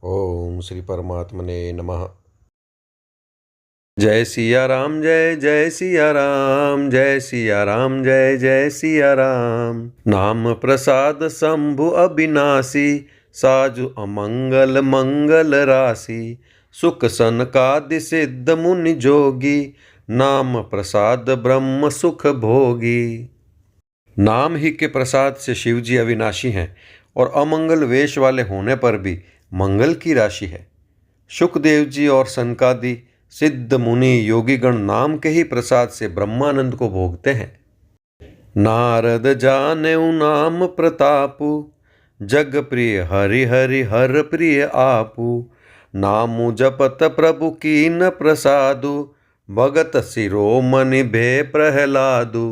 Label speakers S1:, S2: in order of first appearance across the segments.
S1: ओम श्री परमात्मने नमः। जय सिया राम, जय जय सिया राम, जय सिया राम, जय जय सिया राम। नाम प्रसाद शंभु अविनाशी, साजु अमंगल मंगल राशि। सुख सनकादि सिद्ध मुनि जोगी, नाम प्रसाद ब्रह्म सुख भोगी। नाम ही के प्रसाद से शिवजी अविनाशी हैं और अमंगल वेश वाले होने पर भी मंगल की राशि है। शुकदेव जी और सनकादि सिद्ध मुनि योगीगण नाम के ही प्रसाद से ब्रह्मानंद को भोगते हैं। नारद जानेउ नाम प्रतापु, जग प्रिय हरि हरि हर प्रिय आपू। नामु जपत प्रभु कीन प्रसादु, भगत शिरोमणि भे प्रहलादु।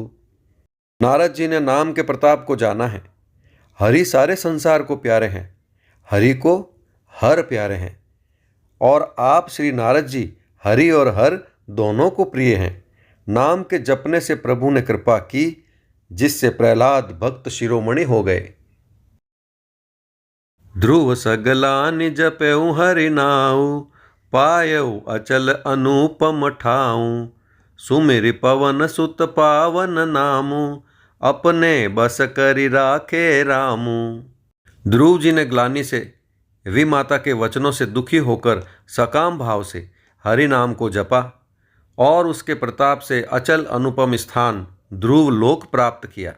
S1: नारद जी ने नाम के प्रताप को जाना है। हरि सारे संसार को प्यारे हैं, हरि को हर प्यारे हैं, और आप श्री नारद जी हरि और हर दोनों को प्रिय हैं। नाम के जपने से प्रभु ने कृपा की, जिससे प्रहलाद भक्त शिरोमणि हो गए। ध्रुव सगलानि जपऊ हरि नाऊ, पायऊ अचल अनुपम ठाऊ। सुमिरि पवन सुत पावन नामू, अपने बस करि राखे रामू। ध्रुव जी ने ग्लानि से विमाता के वचनों से दुखी होकर सकाम भाव से हरि नाम को जपा और उसके प्रताप से अचल अनुपम स्थान ध्रुव लोक प्राप्त किया।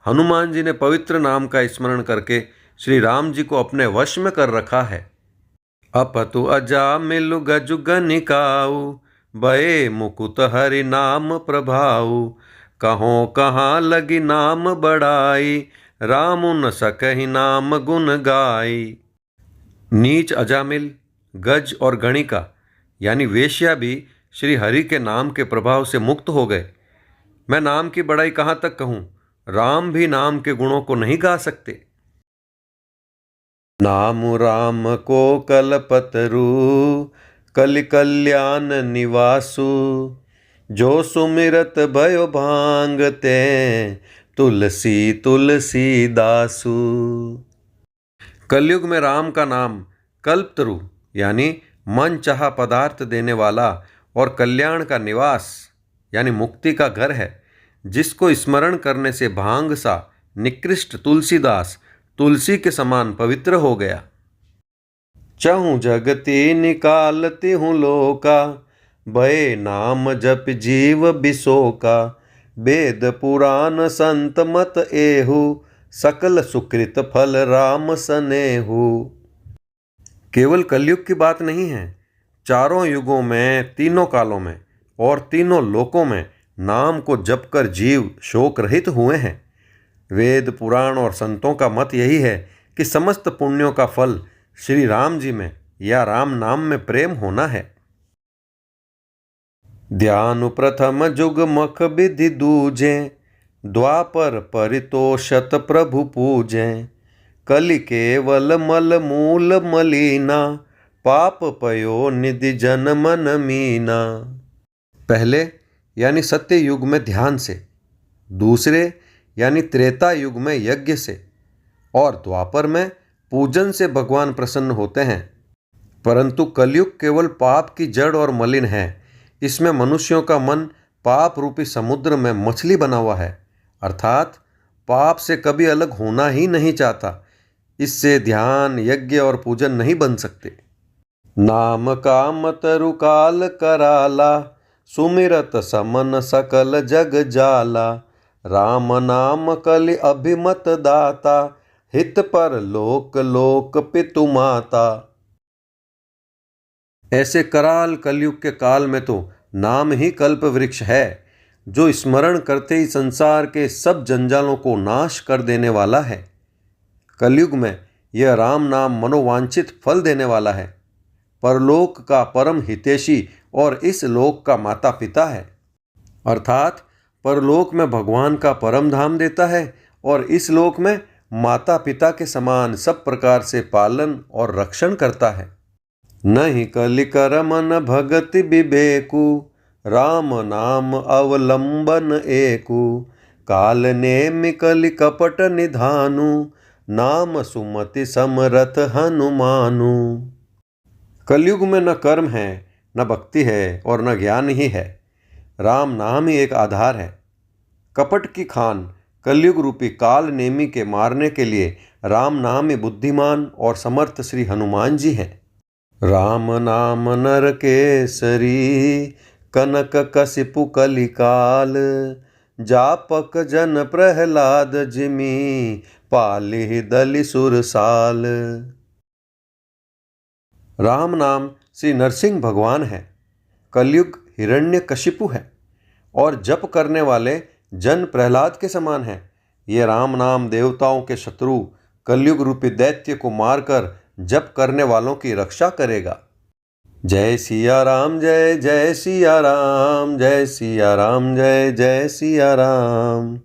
S1: हनुमान जी ने पवित्र नाम का स्मरण करके श्री राम जी को अपने वश में कर रखा है। अपतु अजामिलु गजु गनिकाऊ, भये मुकुत हरि नाम प्रभाऊ। कहों कहाँ लगी नाम बढ़ाई, रामु न सकहि नाम गुण गाई। नीच अजामिल, गज और गणिका यानी वेश्या भी श्री हरि के नाम के प्रभाव से मुक्त हो गए। मैं नाम की बड़ाई कहाँ तक कहूँ, राम भी नाम के गुणों को नहीं गा सकते। नाम राम को कलपतरु, कलि कल्याण निवासु। जो सुमिरत भयो भांगते, तुलसी तुलसी दासु। कलयुग में राम का नाम कल्पतरु यानी मन चाहा पदार्थ देने वाला और कल्याण का निवास यानी मुक्ति का घर है, जिसको स्मरण करने से भांग सा निकृष्ट तुलसीदास तुलसी के समान पवित्र हो गया। चहु जगति निकालती हूँ लोका, भय नाम जप जीव बिसोका। वेद पुराण संत मत एहु, सकल सुकृत फल राम सनेहु। केवल कलयुग की बात नहीं है, चारों युगों में, तीनों कालों में और तीनों लोकों में नाम को जपकर जीव शोक रहित हुए हैं। वेद पुराण और संतों का मत यही है कि समस्त पुण्यों का फल श्री राम जी में या राम नाम में प्रेम होना है। ध्यान प्रथम जुग मख विधि दूजे, द्वापर परितोषत प्रभु पूजे। कलि केवल मल मूल मलीना, पाप पयो निधि जन मन मीना। पहले यानी सत्य युग में ध्यान से, दूसरे यानी त्रेता युग में यज्ञ से, और द्वापर में पूजन से भगवान प्रसन्न होते हैं। परंतु कलयुग केवल पाप की जड़ और मलिन है। इसमें मनुष्यों का मन पाप रूपी समुद्र में मछली बना हुआ है, अर्थात पाप से कभी अलग होना ही नहीं चाहता। इससे ध्यान, यज्ञ और पूजन नहीं बन सकते। नाम काम तरु काल कराला, सुमिरत समन सकल जग जाला। राम नाम कलि अभिमत दाता, हित पर लोक लोक पितु माता। ऐसे कराल कलयुग के काल में तो नाम ही कल्प वृक्ष है, जो स्मरण करते ही संसार के सब जंजालों को नाश कर देने वाला है। कलयुग में यह राम नाम मनोवांछित फल देने वाला है, परलोक का परम हितैषी और इस लोक का माता पिता है। अर्थात परलोक में भगवान का परम धाम देता है और इस लोक में माता पिता के समान सब प्रकार से पालन और रक्षण करता है। नहीं कलि कर मन भगति विवेकु, राम नाम अवलंबन एकु। काल नेमि कलि कपट निधानु, नाम सुमति समरथ हनुमानु। कलयुग में न कर्म है, न भक्ति है और न ज्ञान ही है। राम नाम ही एक आधार है। कपट की खान कलयुग रूपी काल नेमी के मारने के लिए राम नाम ही बुद्धिमान और समर्थ श्री हनुमान जी हैं। राम नाम नर केसरी कनक कसिपु कलिकाल। जापक जन प्रहलाद जिमि पालिहि दलि सुरसाल। राम नाम श्री नरसिंह भगवान है। कलयुग हिरण्यकशिपु है और जप करने वाले जन प्रहलाद के समान है। ये राम नाम देवताओं के शत्रु कलयुग रूपी दैत्य को मारकर जप करने वालों की रक्षा करेगा। जय सिया राम जय जय सिया राम, जय सिया राम जय जय सिया राम।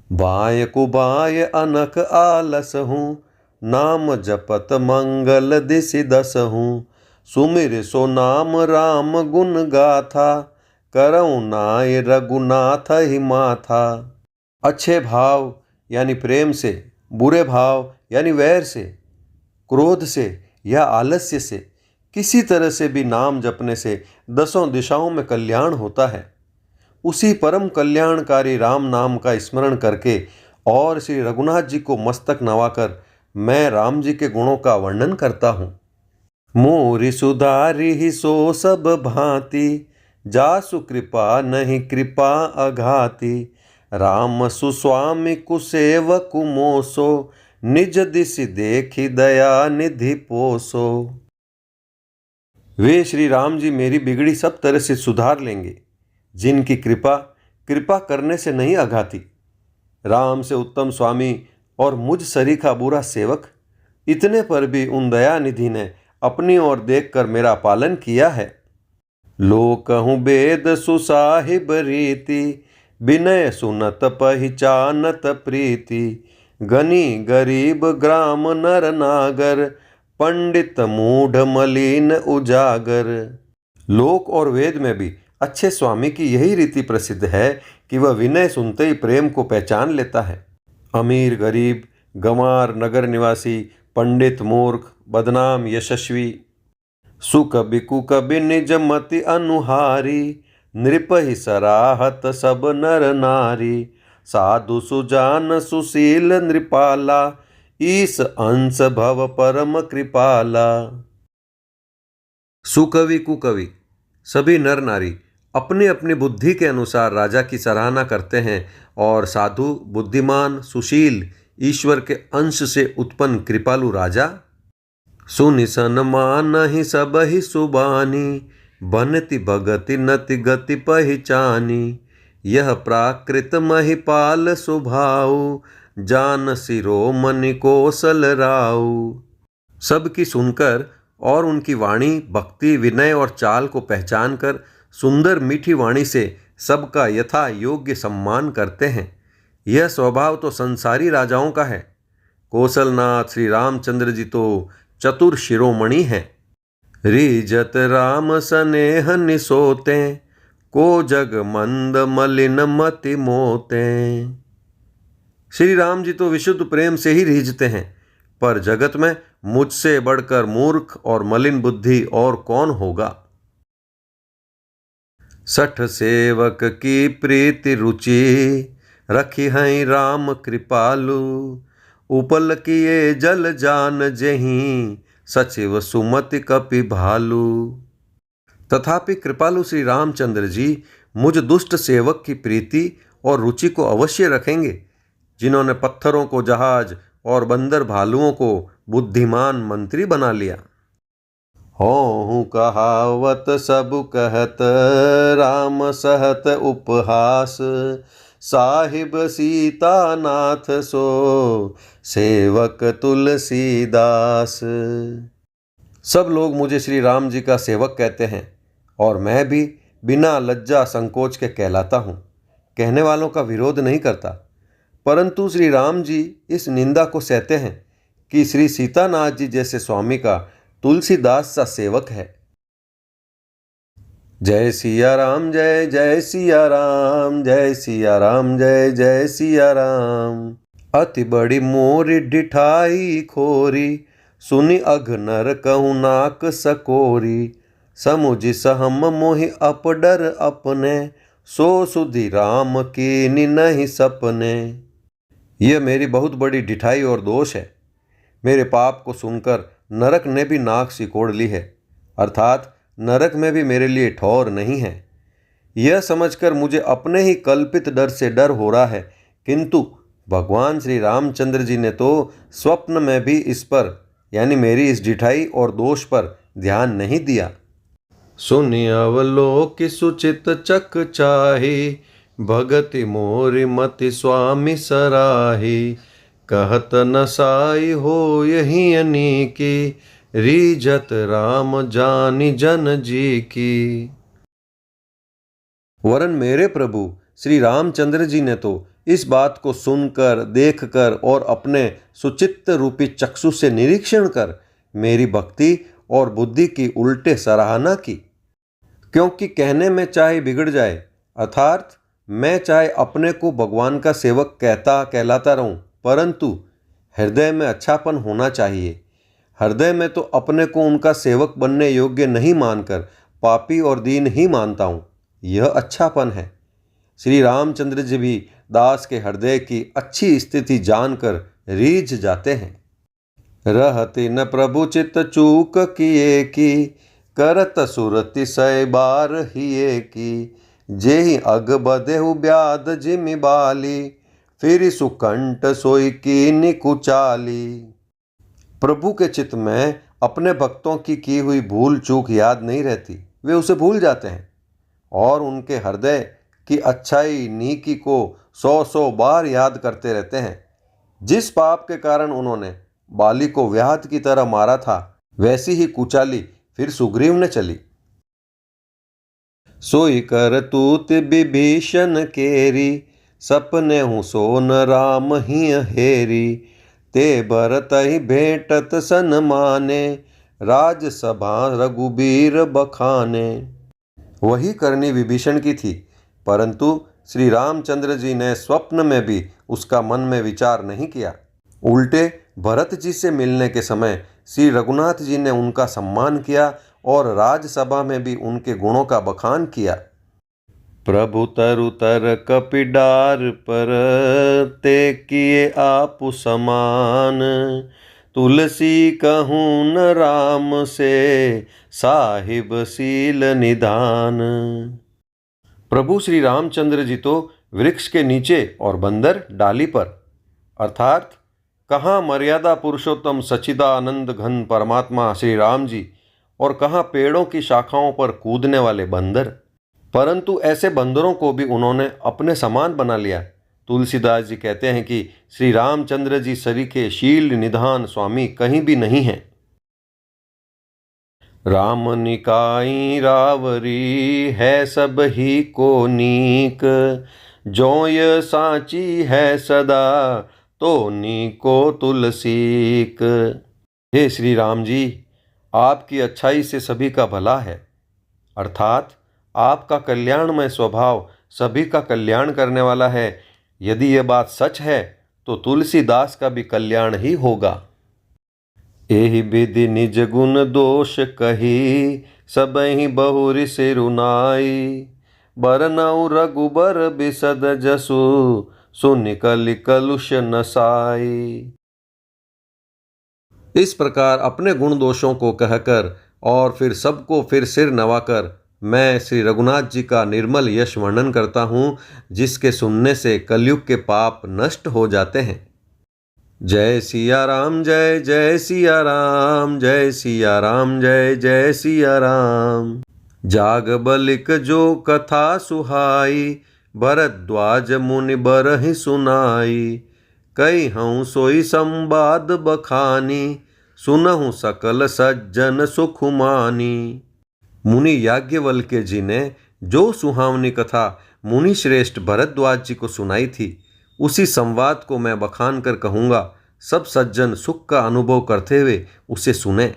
S1: बाय कुबाय अनक आलस हूँ, नाम जपत मंगल दिसि दस हूँ। सुमिर सो नाम राम गुण गाथा, करऊँ नाय रघुनाथ ही माथा। अच्छे भाव यानी प्रेम से, बुरे भाव यानी वैर से, क्रोध से या आलस्य से, किसी तरह से भी नाम जपने से दसों दिशाओं में कल्याण होता है। उसी परम कल्याणकारी राम नाम का स्मरण करके और श्री रघुनाथ जी को मस्तक नवाकर मैं राम जी के गुणों का वर्णन करता हूँ। मोरि सुधारि ही सो सब भांति, जासु कृपा नहीं कृपा अघाति। राम सुस्वामी कुसेवक मोसो, निज दिसि देखि दया निधि पोसो। वे श्री राम जी मेरी बिगड़ी सब तरह से सुधार लेंगे, जिनकी कृपा कृपा करने से नहीं अघाती। राम से उत्तम स्वामी और मुझ सरीखा बुरा सेवक, इतने पर भी उन दयानिधि ने अपनी ओर देखकर मेरा पालन किया है। लो कहूँ वेद सुसाहिब रीति, विनय सुनत पहिचानत प्रीति। गनी गरीब ग्राम नर नागर, पंडित मूढ़ मलिन उजागर। लोक और वेद में भी अच्छे स्वामी की यही रीति प्रसिद्ध है कि वह विनय सुनते ही प्रेम को पहचान लेता है। अमीर गरीब, गंवार नगर निवासी, पंडित मूर्ख, बदनाम यशस्वी, सुकबि कुकबि निज मति अनुहारी। नृप ही सराहत सब नर नारी, साधु सुजान सुशील नृपाला। ईस अंश भव परम कृपाला। सुकवि कुकवि सभी नर नारी अपनी अपनी बुद्धि के अनुसार राजा की सराहना करते हैं और साधु, बुद्धिमान, सुशील, ईश्वर के अंश से उत्पन्न कृपालु राजा। सुनि सन्मान ही सब ही सुबानी, बनति भगति नति गति पहिचानी। यह प्राकृत महिपाल स्वभाव, जान शिरोमणि कौशल राउ। सबकी सुनकर और उनकी वाणी, भक्ति, विनय और चाल को पहचान कर सुंदर मीठी वाणी से सबका यथा योग्य सम्मान करते हैं। यह स्वभाव तो संसारी राजाओं का है। कौशलनाथ श्री रामचंद्र जी तो चतुर शिरोमणि हैं। रिजत राम सनेह निसोते, को जग मंद मलिन मति मोते। श्री राम जी तो विशुद्ध प्रेम से ही रीझते हैं, पर जगत में मुझसे बढ़कर मूर्ख और मलिन बुद्धि और कौन होगा। सठ सेवक की प्रीति रुचि, रखी हैं राम कृपालु। उपल किए जल जान जहीं, सचिव सुमति कपि भालू। तथापि कृपालु श्री रामचंद्र जी मुझ दुष्ट सेवक की प्रीति और रुचि को अवश्य रखेंगे, जिन्होंने पत्थरों को जहाज और बंदर भालुओं को बुद्धिमान मंत्री बना लिया। होहु कहावत सब कहत, राम सहत उपहास। साहिब सीता नाथ सो, सेवक तुलसीदास। सब लोग मुझे श्री राम जी का सेवक कहते हैं और मैं भी बिना लज्जा संकोच के कहलाता हूँ। कहने वालों का विरोध नहीं करता, परंतु श्री राम जी इस निंदा को सहते हैं कि श्री सीतानाथ जी जैसे स्वामी का तुलसीदास सा सेवक है। जय सिया राम जय जय सिया राम, जय सिया राम जय जय सिया राम। अति बड़ी मोरी डिठाई खोरी, सुनि अघ नर कहु नाक सकोरी। समुझ सहम मोहि अपडर अपने, सो सुधि राम कीनि नहीं सपने। यह मेरी बहुत बड़ी ढिठाई और दोष है। मेरे पाप को सुनकर नरक ने भी नाक सिकोड़ ली है, अर्थात नरक में भी मेरे लिए ठौर नहीं है। यह समझकर मुझे अपने ही कल्पित डर से डर हो रहा है, किंतु भगवान श्री रामचंद्र जी ने तो स्वप्न में भी इस पर यानी मेरी इस ढिठाई और दोष पर ध्यान नहीं दिया। सुनि अवलोकि सुचित चक चाही, भगति मोरि मति स्वामी सराही। कहत नसाई हो यही अनीकी, रीझत राम जानि जन जी की। वरन मेरे प्रभु श्री रामचंद्र जी ने तो इस बात को सुनकर, देखकर और अपने सुचित्त रूपी चक्षु से निरीक्षण कर मेरी भक्ति और बुद्धि की उल्टे सराहना की। क्योंकि कहने में चाहे बिगड़ जाए, अर्थात मैं चाहे अपने को भगवान का सेवक कहलाता रहूं, परंतु हृदय में अच्छापन होना चाहिए। हृदय में तो अपने को उनका सेवक बनने योग्य नहीं मानकर पापी और दीन ही मानता हूँ। यह अच्छापन है। श्री रामचंद्र जी भी दास के हृदय की अच्छी स्थिति जानकर रीझ जाते हैं। रहति न प्रभु चित चूक किए की, करत सुरति सै बार हिए की। जेहि अग बदेहु ब्याद जिमि बाली, फिर सुकंठ सोई कीनि कुचाली। प्रभु के चित्त में अपने भक्तों की हुई भूल चूक याद नहीं रहती, वे उसे भूल जाते हैं और उनके हृदय की अच्छाई नीकी को 100 बार याद करते रहते हैं। जिस पाप के कारण उन्होंने बाली को व्याध की तरह मारा था, वैसी ही कुचाली फिर सुग्रीव ने चली। सोई कर तूत विभीषण केरी, सपने हूँ सोन राम ही हेरी। ते भरत ही भेंटत सन माने, राजसभा रघुबीर बखाने। वही करनी विभीषण की थी, परंतु श्री रामचंद्र जी ने स्वप्न में भी उसका मन में विचार नहीं किया। उल्टे भरत जी से मिलने के समय श्री रघुनाथ जी ने उनका सम्मान किया और राजसभा में भी उनके गुणों का बखान किया। प्रभु तरु तर कपिडार पर, ते किए आप समान। तुलसी कहूँ न राम से, साहिब सील निधान। प्रभु श्री रामचंद्र जी तो वृक्ष के नीचे और बंदर डाली पर, अर्थात कहाँ मर्यादा पुरुषोत्तम सच्चिदानंद घन परमात्मा श्री राम जी और कहाँ पेड़ों की शाखाओं पर कूदने वाले बंदर। परंतु ऐसे बंदरों को भी उन्होंने अपने समान बना लिया। तुलसीदास जी कहते हैं कि श्री रामचंद्र जी सरीखे शील निधान स्वामी कहीं भी नहीं हैं। राम निकाई रावरी, है सब ही को नीक। जोय साची है सदा, तो नीको तुलसीक। हे श्री राम जी, आपकी अच्छाई से सभी का भला है, अर्थात आपका कल्याणमय स्वभाव सभी का कल्याण करने वाला है। यदि यह बात सच है तो तुलसीदास का भी कल्याण ही होगा। एहि विधि निज गुण दोष कही, सबहि बहुरि सिरुनाई। बरनउ रघुबर बिसद जसु, सुनि कलि कलुष नसाई। इस प्रकार अपने गुण दोषों को कहकर और फिर सबको फिर सिर नवाकर मैं श्री रघुनाथ जी का निर्मल यश वर्णन करता हूँ, जिसके सुनने से कलयुग के पाप नष्ट हो जाते हैं। जय सिया राम, जय जय सिया राम, जय सिया राम, जय जय सिया राम। जाग बलिक जो कथा सुहाई, भरद्वाज मुनि बरहि सुनाई। कई हूँ सोई संवाद बखानी, सुनहु सकल सज्जन सुखुमानी। मुनि याज्ञवल्क्य जी ने जो सुहावनी कथा मुनि श्रेष्ठ भरद्वाज जी को सुनाई थी, उसी संवाद को मैं बखान कर कहूँगा। सब सज्जन सुख का अनुभव करते हुए उसे सुने।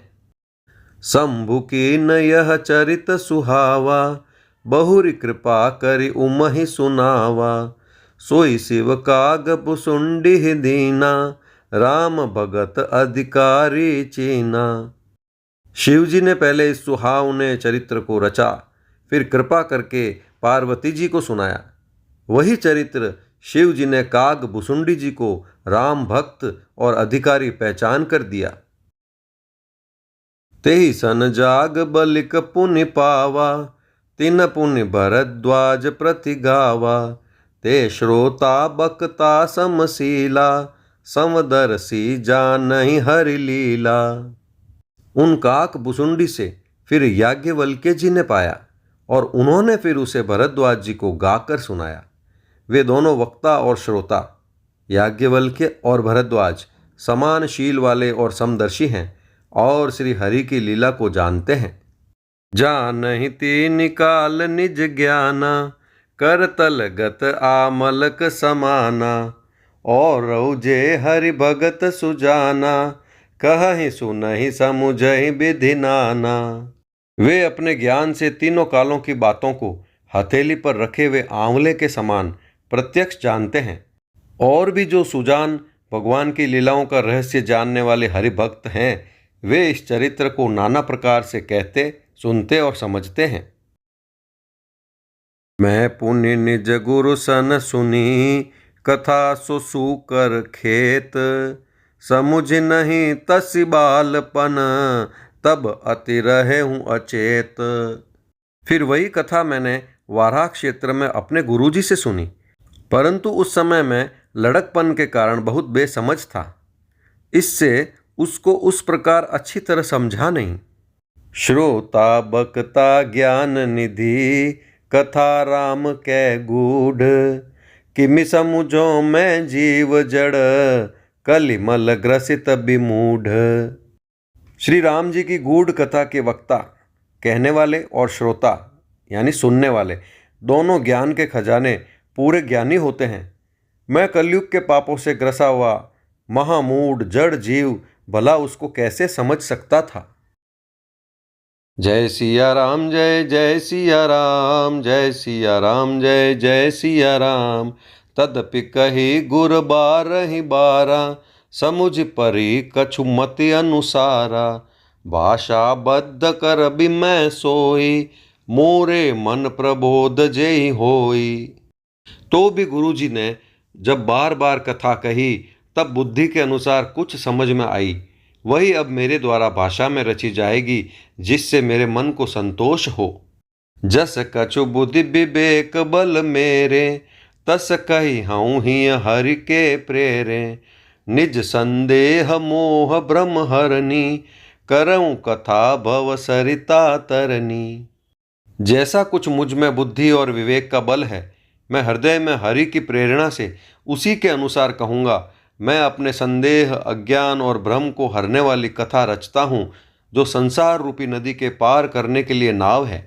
S1: शंभु की न यह चरित सुहावा, बहुरी कृपा करि उमहि सुनावा। सोई शिव काग पुसुंडी दीना, राम भगत अधिकारी चीना। शिवजी ने पहले इस सुहावने चरित्र को रचा, फिर कृपा करके पार्वती जी को सुनाया। वही चरित्र शिव जी ने काग भुसुंडी जी को राम भक्त और अधिकारी पहचान कर दिया। तेहि सन जाग बलिक पुनि पावा, तिन पुनि भरद्वाज प्रति गावा। ते श्रोता बक्ता समशीला, समदर्शी जानहि हरि लीला। उन काक भुसुंडी से फिर याज्ञवल्क्य जी ने पाया और उन्होंने फिर उसे भरद्वाज जी को गाकर सुनाया। वे दोनों वक्ता और श्रोता, याज्ञवल्क्य और भरद्वाज, समान शील वाले और समदर्शी हैं और श्री हरि की लीला को जानते हैं। जानहि तीन काल निज ज्ञाना, करतल गत आमलक समाना। और रौजे हरि भगत सुजाना, कहहि सुनहि समुझहि विधि नाना। वे अपने ज्ञान से तीनों कालों की बातों को हथेली पर रखे हुए आंवले के समान प्रत्यक्ष जानते हैं। और भी जो सुजान भगवान की लीलाओं का रहस्य जानने वाले हरि भक्त हैं, वे इस चरित्र को नाना प्रकार से कहते, सुनते और समझते हैं। मैं पुनि निज गुरु सन सुनी, कथा सो सूकर खेत। समुझ नहीं तसि बालपन, तब अति रहे हूँ अचेत। फिर वही कथा मैंने वाराह क्षेत्र में अपने गुरुजी से सुनी, परंतु उस समय मैं लड़कपन के कारण बहुत बेसमझ था, इससे उसको उस प्रकार अच्छी तरह समझा नहीं। श्रोता बक्ता ज्ञान निधि, कथा राम कै गूढ़। किमि समुझो मैं जीव जड़, कलिमल ग्रसित विमूढ़। श्री राम जी की गूढ़ कथा के वक्ता, कहने वाले, और श्रोता यानी सुनने वाले, दोनों ज्ञान के खजाने पूरे ज्ञानी होते हैं। मैं कलयुग के पापों से ग्रसा हुआ महामूढ़ जड़ जीव भला उसको कैसे समझ सकता था। जय सिया राम, जय जय सिया राम, जय सिया राम, जय जय सिया राम। तदपि कही गुर बारहि बारा, समुझ परी कछु मति अनुसारा। भाषा बद्ध कर बि मैं सोई, मोरे मन प्रबोध जेहि होई। तो भी गुरुजी ने जब बार बार कथा कही, तब बुद्धि के अनुसार कुछ समझ में आई। वही अब मेरे द्वारा भाषा में रची जाएगी, जिससे मेरे मन को संतोष हो। जस कछु बुद्धि विवेक बल मेरे, तस कही हऊँ ही हरि के प्रेरे। निज संदेह मोह भ्रम हरनी, करऊँ कथा भव सरिता तरनी। जैसा कुछ मुझ में बुद्धि और विवेक का बल है, मैं हृदय में हरि की प्रेरणा से उसी के अनुसार कहूँगा। मैं अपने संदेह, अज्ञान और भ्रम को हरने वाली कथा रचता हूँ, जो संसार रूपी नदी के पार करने के लिए नाव है।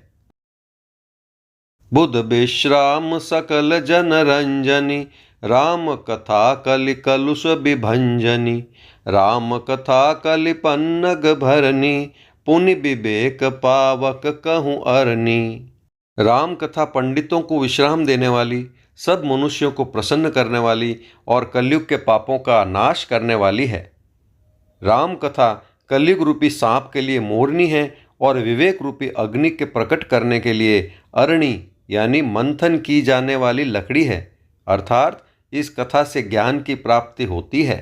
S1: बुध विश्राम सकल जन रंजनी, राम कथा कलि कलुष विभंजनी। राम कथा कलि पन्नग भरनी, पुनि विवेक पावक कहूँ अरनी। राम कथा पंडितों को विश्राम देने वाली, सब मनुष्यों को प्रसन्न करने वाली और कलयुग के पापों का नाश करने वाली है। राम कथा कलयुग रूपी सांप के लिए मोरनी है और विवेक रूपी अग्नि के प्रकट करने के लिए अरणी यानी मंथन की जाने वाली लकड़ी है। अर्थात इस कथा से ज्ञान की प्राप्ति होती है।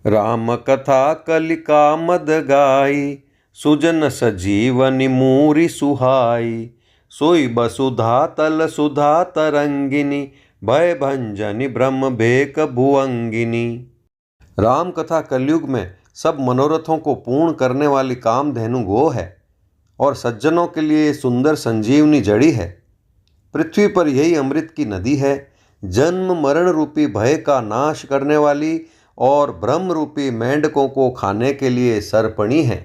S1: राम कथा कलिका मद गाई, सुजन सजीवनि मूरी सुहाई। सोई बसुधा तल सुधा तरंगिनी, भय भंजनी ब्रह्म भेक भुअंगिनी। राम कथा कलयुग में सब मनोरथों को पूर्ण करने वाली कामधेनु गो है और सज्जनों के लिए सुंदर संजीवनी जड़ी है। पृथ्वी पर यही अमृत की नदी है, जन्म मरण रूपी भय का नाश करने वाली और ब्रह्म रूपी मेंढकों को खाने के लिए सर्पणी है।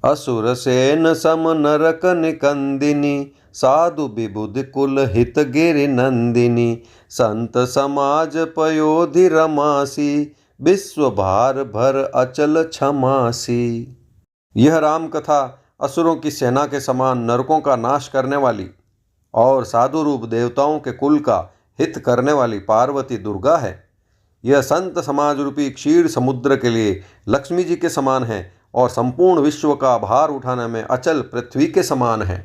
S1: असुर सेन सम नरक निकंदिनी, साधु विबुध कुल हित गिरि नंदिनी। संत समाज पयोधि रमासी, विश्व भार भर अचल क्षमासी। यह राम कथा असुरों की सेना के समान नरकों का नाश करने वाली, और साधु रूप देवताओं के कुल का हित करने वाली पार्वती दुर्गा है। यह संत समाज रूपी क्षीर समुद्र के लिए लक्ष्मी जी के समान है और संपूर्ण विश्व का भार उठाने में अचल पृथ्वी के समान है।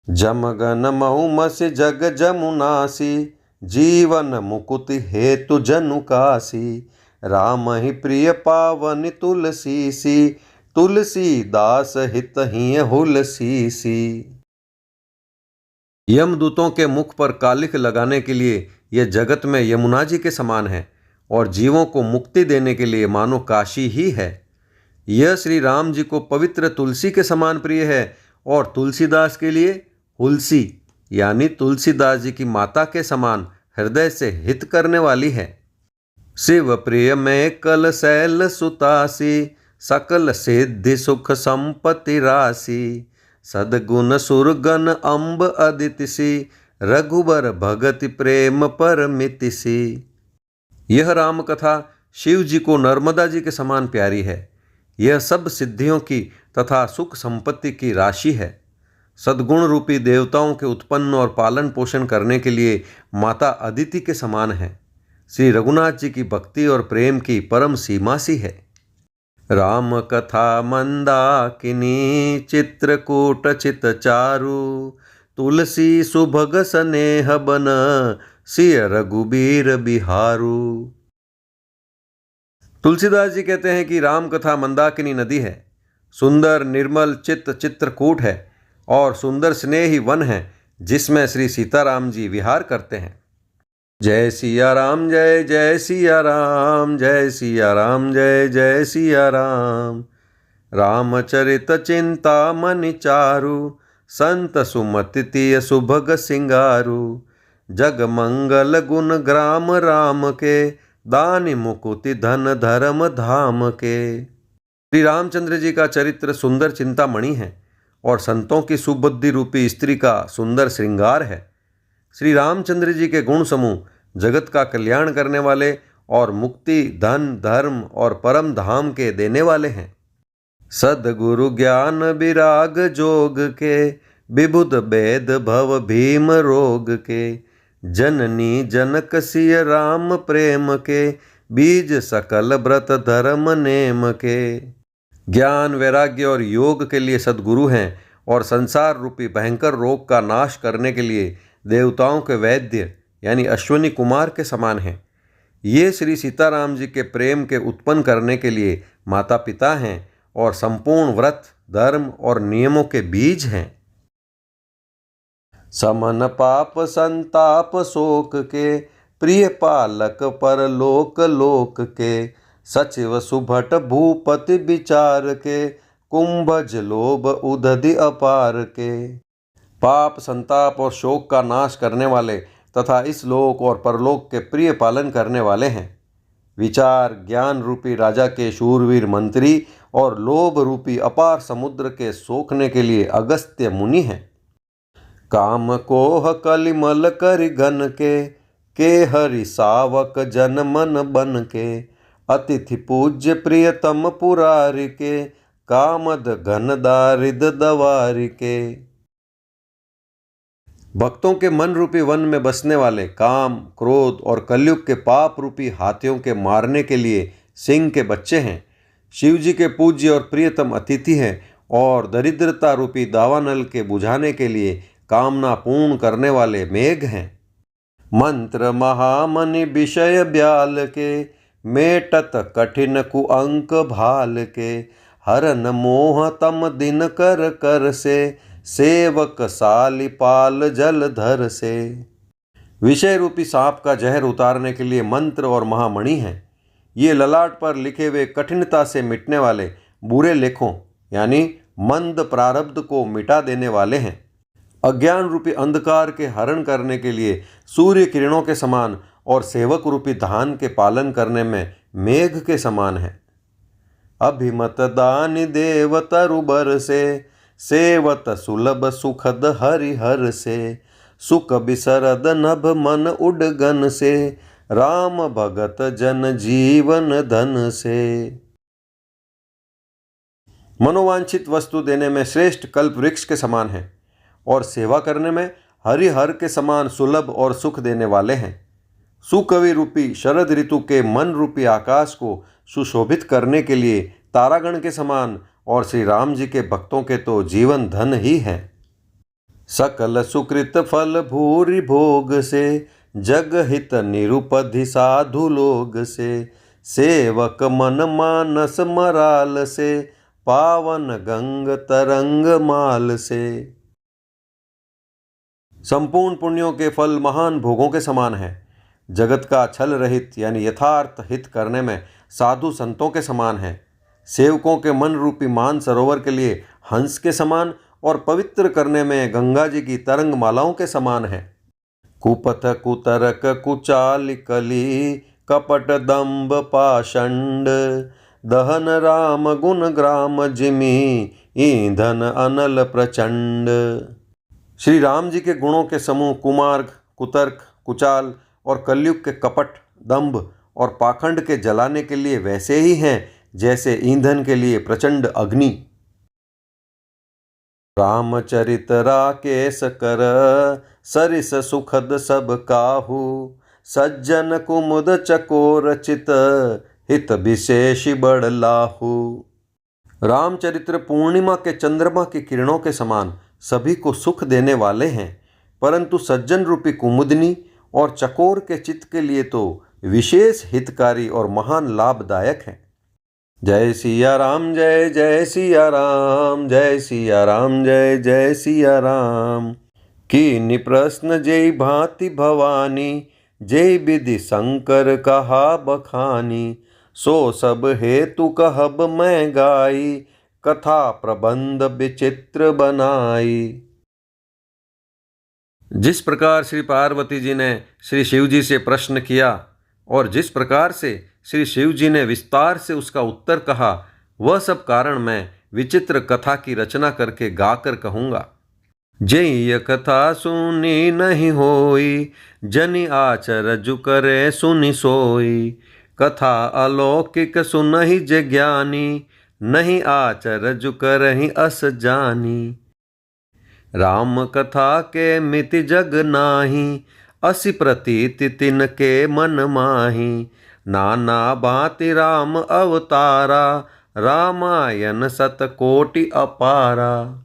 S1: जमगन महुमसि जग जमुनासी, जीवन मुकुति हेतु जनु कासी। राम ही प्रिय पावन तुलसी सी, तुलसी दास हित ही हुलसी सी। यमदूतों के मुख पर कालिख लगाने के लिए यह जगत में यमुना जी के समान है और जीवों को मुक्ति देने के लिए मानो काशी ही है। यह श्री राम जी को पवित्र तुलसी के समान प्रिय है और तुलसीदास के लिए हुलसी यानी तुलसीदास जी की माता के समान हृदय से हित करने वाली है। शिव प्रिय में कल शैल सुतासी, सकल सिद्धि सुख संपत्ति राशि। सदगुण सुरगन अम्ब अदिति सी, रघुबर भगति प्रेम परमिति सी। यह राम कथा शिव जी को नर्मदा जी के समान प्यारी है। यह सब सिद्धियों की तथा सुख संपत्ति की राशि है। सद्गुण रूपी देवताओं के उत्पन्न और पालन पोषण करने के लिए माता अदिति के समान है। श्री रघुनाथ जी की भक्ति और प्रेम की परम सीमा सी है। राम कथा मंदाकिनी, चित्रकूट चित चारु। तुलसी सुभग स्नेह बन, सिय रघुबीर बिहारू। तुलसीदास जी कहते हैं कि राम कथा मंदाकिनी नदी है, सुंदर निर्मल चित्त चित्रकूट है और सुंदर स्नेही वन है जिसमें श्री सीताराम जी विहार करते हैं। जय सिया राम जय जय सिया राम, जय सिया राम जय जय सिया राम। रामचरित चिंता मनि चारु, संत सुमति तिय सुभग सिंगारू। जग मंगल गुण ग्राम राम के, दानि मुकुति धन धर्म धाम के। श्री रामचंद्र जी का चरित्र सुंदर चिंतामणि है और संतों की सुबुद्धि रूपी स्त्री का सुंदर श्रृंगार है। श्री रामचंद्र जी के गुण समूह जगत का कल्याण करने वाले और मुक्ति धन धर्म और परम धाम के देने वाले हैं। सदगुरु ज्ञान विराग जोग के, विबुध वेद भव भीम रोग के। जननी जनक सिय राम प्रेम के, बीज सकल व्रत धर्म नेम के। ज्ञान वैराग्य और योग के लिए सद्गुरु हैं और संसार रूपी भयंकर रोग का नाश करने के लिए देवताओं के वैद्य यानी अश्वनी कुमार के समान हैं। ये श्री सीताराम जी के प्रेम के उत्पन्न करने के लिए माता पिता हैं और संपूर्ण व्रत धर्म और नियमों के बीज हैं। समन पाप संताप शोक के, प्रिय पालक पर लोक लोक के। सचिव सुभट भूपति विचार के, कुंभज लोभ उदधि अपार के। पाप संताप और शोक का नाश करने वाले तथा इस लोक और परलोक के प्रिय पालन करने वाले हैं। विचार ज्ञान रूपी राजा के शूरवीर मंत्री और लोभ रूपी अपार समुद्र के सोखने के लिए अगस्त्य मुनि हैं। काम कोह कलिमल करि गन के हरि सावक जन मन बन के। अतिथि पूज्य प्रियतम पुरारि के, कामद घन दारिद दवारि के। भक्तों के मन रूपी वन में बसने वाले काम क्रोध और कलयुग के पाप रूपी हाथियों के मारने के लिए सिंह के बच्चे हैं। शिव जी के पूज्य और प्रियतम अतिथि हैं और दरिद्रता रूपी दावानल के बुझाने के लिए कामना पूर्ण करने वाले मेघ हैं। मंत्र महामनि विषय ब्याल के, मेटत कठिन कुअंक भाल के। हरन मोह तम दिन कर कर से, सेवक सालिपाल जलधर से। विषय रूपी सांप का जहर उतारने के लिए मंत्र और महामणि हैं। ये ललाट पर लिखे हुए कठिनता से मिटने वाले बुरे लेखों यानी मंद प्रारब्ध को मिटा देने वाले हैं। अज्ञान रूपी अंधकार के हरण करने के लिए सूर्य किरणों के समान और सेवक रूपी धान के पालन करने में मेघ के समान है। अभिमत दानि देव तरुबर से, सेवत सुलभ सुखद हरिहर से। सुख बिसरद नभ मन उडगन से, राम भगत जन जीवन धन से। मनोवांछित वस्तु देने में श्रेष्ठ कल्प वृक्ष के समान है और सेवा करने में हरिहर के समान सुलभ और सुख देने वाले हैं। सुकवि रूपी शरद ऋतु के मन रूपी आकाश को सुशोभित करने के लिए तारागण के समान और श्री राम जी के भक्तों के तो जीवन धन ही है। सकल सुकृत फल भूरि भोग से, जग हित निरुपधि साधु लोग से, सेवक मन मानस मराल से, पावन गंग तरंग माल से। संपूर्ण पुण्यों के फल महान भोगों के समान है। जगत का छल रहित यानी यथार्थ हित करने में साधु संतों के समान है। सेवकों के मन रूपी मान सरोवर के लिए हंस के समान और पवित्र करने में गंगा जी की तरंग मालाओं के समान है। कुपथ कुतरक कुचाल कली, कपट दंभ पाषंड, दहन राम गुण ग्राम जिमी, ईंधन अनल प्रचंड। श्री राम जी के गुणों के समूह कुमार्ग, कुतर्क, कुचाल और कलयुग के कपट, दंभ और पाखंड के जलाने के लिए वैसे ही हैं जैसे ईंधन के लिए प्रचंड अग्नि। रामचरित राकेश कर, सरिस सुखद सब काहू, सज्जन कुमुद चकोर चित, हित विशेष बड़ लाहू। रामचरित्र पूर्णिमा के चंद्रमा की किरणों के समान सभी को सुख देने वाले हैं, परंतु सज्जन रूपी कुमुदनी और चकोर के चित्त के लिए तो विशेष हितकारी और महान लाभदायक है। जय सिया राम जय जय सिया राम, जय सिया राम जय जय सिया राम। कीनि प्रश्न जय भांति भवानी, जय विधि शंकर कहा बखानी, सो सब हेतु कहब मैं गाई, कथा प्रबंध विचित्र बनाई। जिस प्रकार श्री पार्वती जी ने श्री शिव जी से प्रश्न किया और जिस प्रकार से श्री शिव जी ने विस्तार से उसका उत्तर कहा, वह सब कारण मैं विचित्र कथा की रचना करके गाकर कहूँगा। जय कथा सुनी नहीं होई, जनि आचर जु करे सुनि सोई, कथा अलौकिक सुनहि जे ज्ञानी, नहीं आचर जु करहि अस जानी। राम कथा के मिति जग नाही, असि प्रतीति तिनके मन माही, नाना भांति राम अवतारा, रामायण सतकोटि अपारा।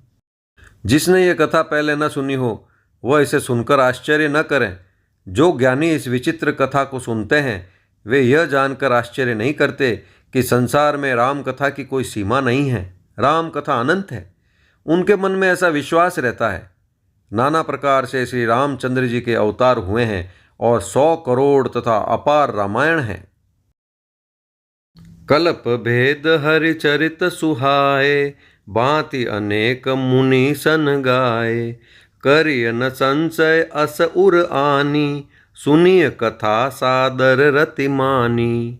S1: जिसने ये कथा पहले न सुनी हो वह इसे सुनकर आश्चर्य न करें। जो ज्ञानी इस विचित्र कथा को सुनते हैं वे यह जानकर आश्चर्य नहीं करते कि संसार में राम कथा की कोई सीमा नहीं है, राम कथा अनंत है। उनके मन में ऐसा विश्वास रहता है। नाना प्रकार से श्री रामचंद्र जी के अवतार हुए हैं और 100 करोड़ तथा अपार रामायण है। कल्प भेद हरिचरित सुहाए, भांति अनेक मुनि सन गाए, करिय न संशय अस उर आनी, सुनिय कथा सादर रति मानी।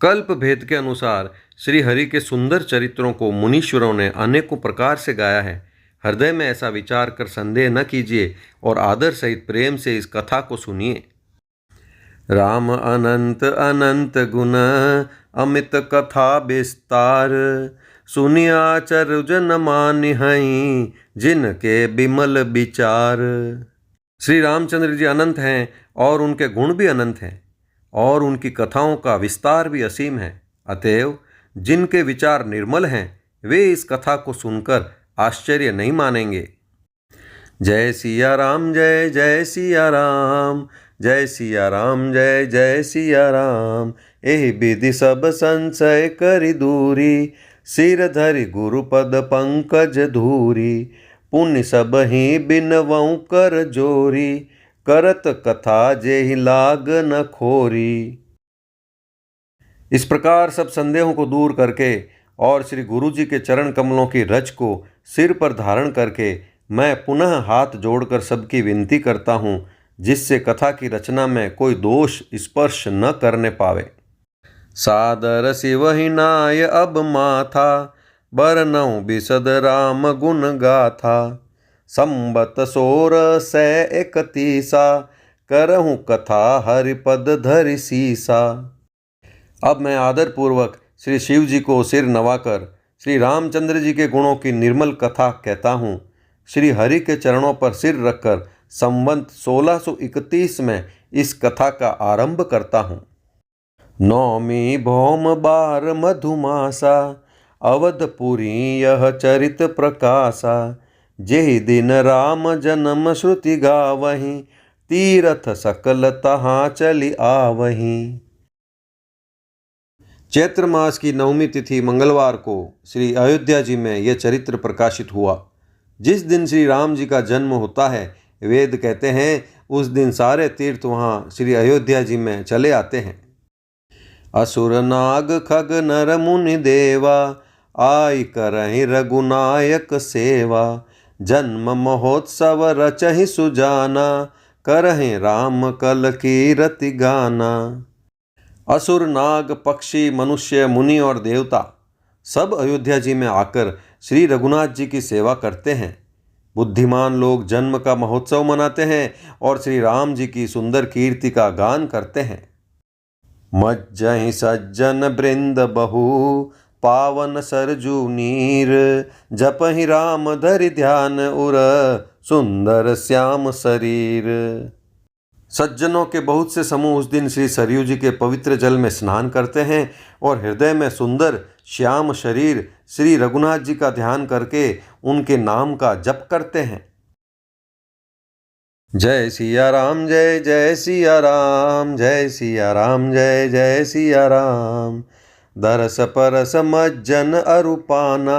S1: कल्प भेद के अनुसार श्री हरि के सुंदर चरित्रों को मुनीश्वरों ने अनेकों प्रकार से गाया है। हृदय में ऐसा विचार कर संदेह न कीजिए और आदर सहित प्रेम से इस कथा को सुनिए। राम अनंत अनंत गुण, अमित कथा विस्तार, सुनिया चरु जन मानिहई, जिनके बिमल विचार। श्री रामचंद्र जी अनंत हैं और उनके गुण भी अनंत हैं और उनकी कथाओं का विस्तार भी असीम है। अतएव जिनके विचार निर्मल हैं वे इस कथा को सुनकर आश्चर्य नहीं मानेंगे। जय सिया राम जय जय सिया राम, जय सिया राम जय जय सिया राम। एहि विधि सब संशय करि दूरी, सिर धरि गुरुपद पंकज धूरी। पुण्य सब ही बिनवऊँ कर जोरी, करत कथा जेहि लाग न खोरी। इस प्रकार सब संदेहों को दूर करके और श्री गुरु जी के चरण कमलों की रज को सिर पर धारण करके मैं पुनः हाथ जोड़कर सबकी विनती करता हूँ, जिससे कथा की रचना में कोई दोष स्पर्श न करने पावे। सादर शिवहि नाय अब माथा, बरनऊँ बिसद राम गुण गाथा। संबत 1631, करहूँ कथा हरिपद धरि सीसा। अब मैं आदर पूर्वक श्री शिव जी को सिर नवाकर श्री रामचंद्र जी के गुणों की निर्मल कथा कहता हूँ। श्री हरि के चरणों पर सिर रखकर संवत 1631 में इस कथा का आरंभ करता हूँ। नौमी भौम बार मधुमासा, अवधपुरी यह चरित प्रकाशा। जेहि दिन राम जन्म श्रुति गावहीं, तीरथ सकल तहाँ चली आवहीं। चैत्र मास की नवमी तिथि मंगलवार को श्री अयोध्या जी में यह चरित्र प्रकाशित हुआ। जिस दिन श्री राम जी का जन्म होता है, वेद कहते हैं उस दिन सारे तीर्थ वहाँ श्री अयोध्या जी में चले आते हैं। असुर नाग खग नर मुनि देवा, आई करहि रघुनायक सेवा। जन्म महोत्सव रचहि सुजाना, करहि राम कल कीरति गाना। असुर नाग पक्षी मनुष्य मुनि और देवता सब अयोध्या जी में आकर श्री रघुनाथ जी की सेवा करते हैं। बुद्धिमान लोग जन्म का महोत्सव मनाते हैं और श्री राम जी की सुंदर कीर्ति का गान करते हैं। मज्जहि सज्जन वृंद बहु, पावन सरजू नीर। जपहि राम धरि ध्यान उर, सुंदर श्याम शरीर। सज्जनों के बहुत से समूह उस दिन श्री सरयू जी के पवित्र जल में स्नान करते हैं और हृदय में सुंदर श्याम शरीर श्री रघुनाथ जी का ध्यान करके उनके नाम का जप करते हैं। जय सिया राम जय जय सिया राम, जय सिया राम जय जय सिया राम। दरस परस मज्जन अरुपाना,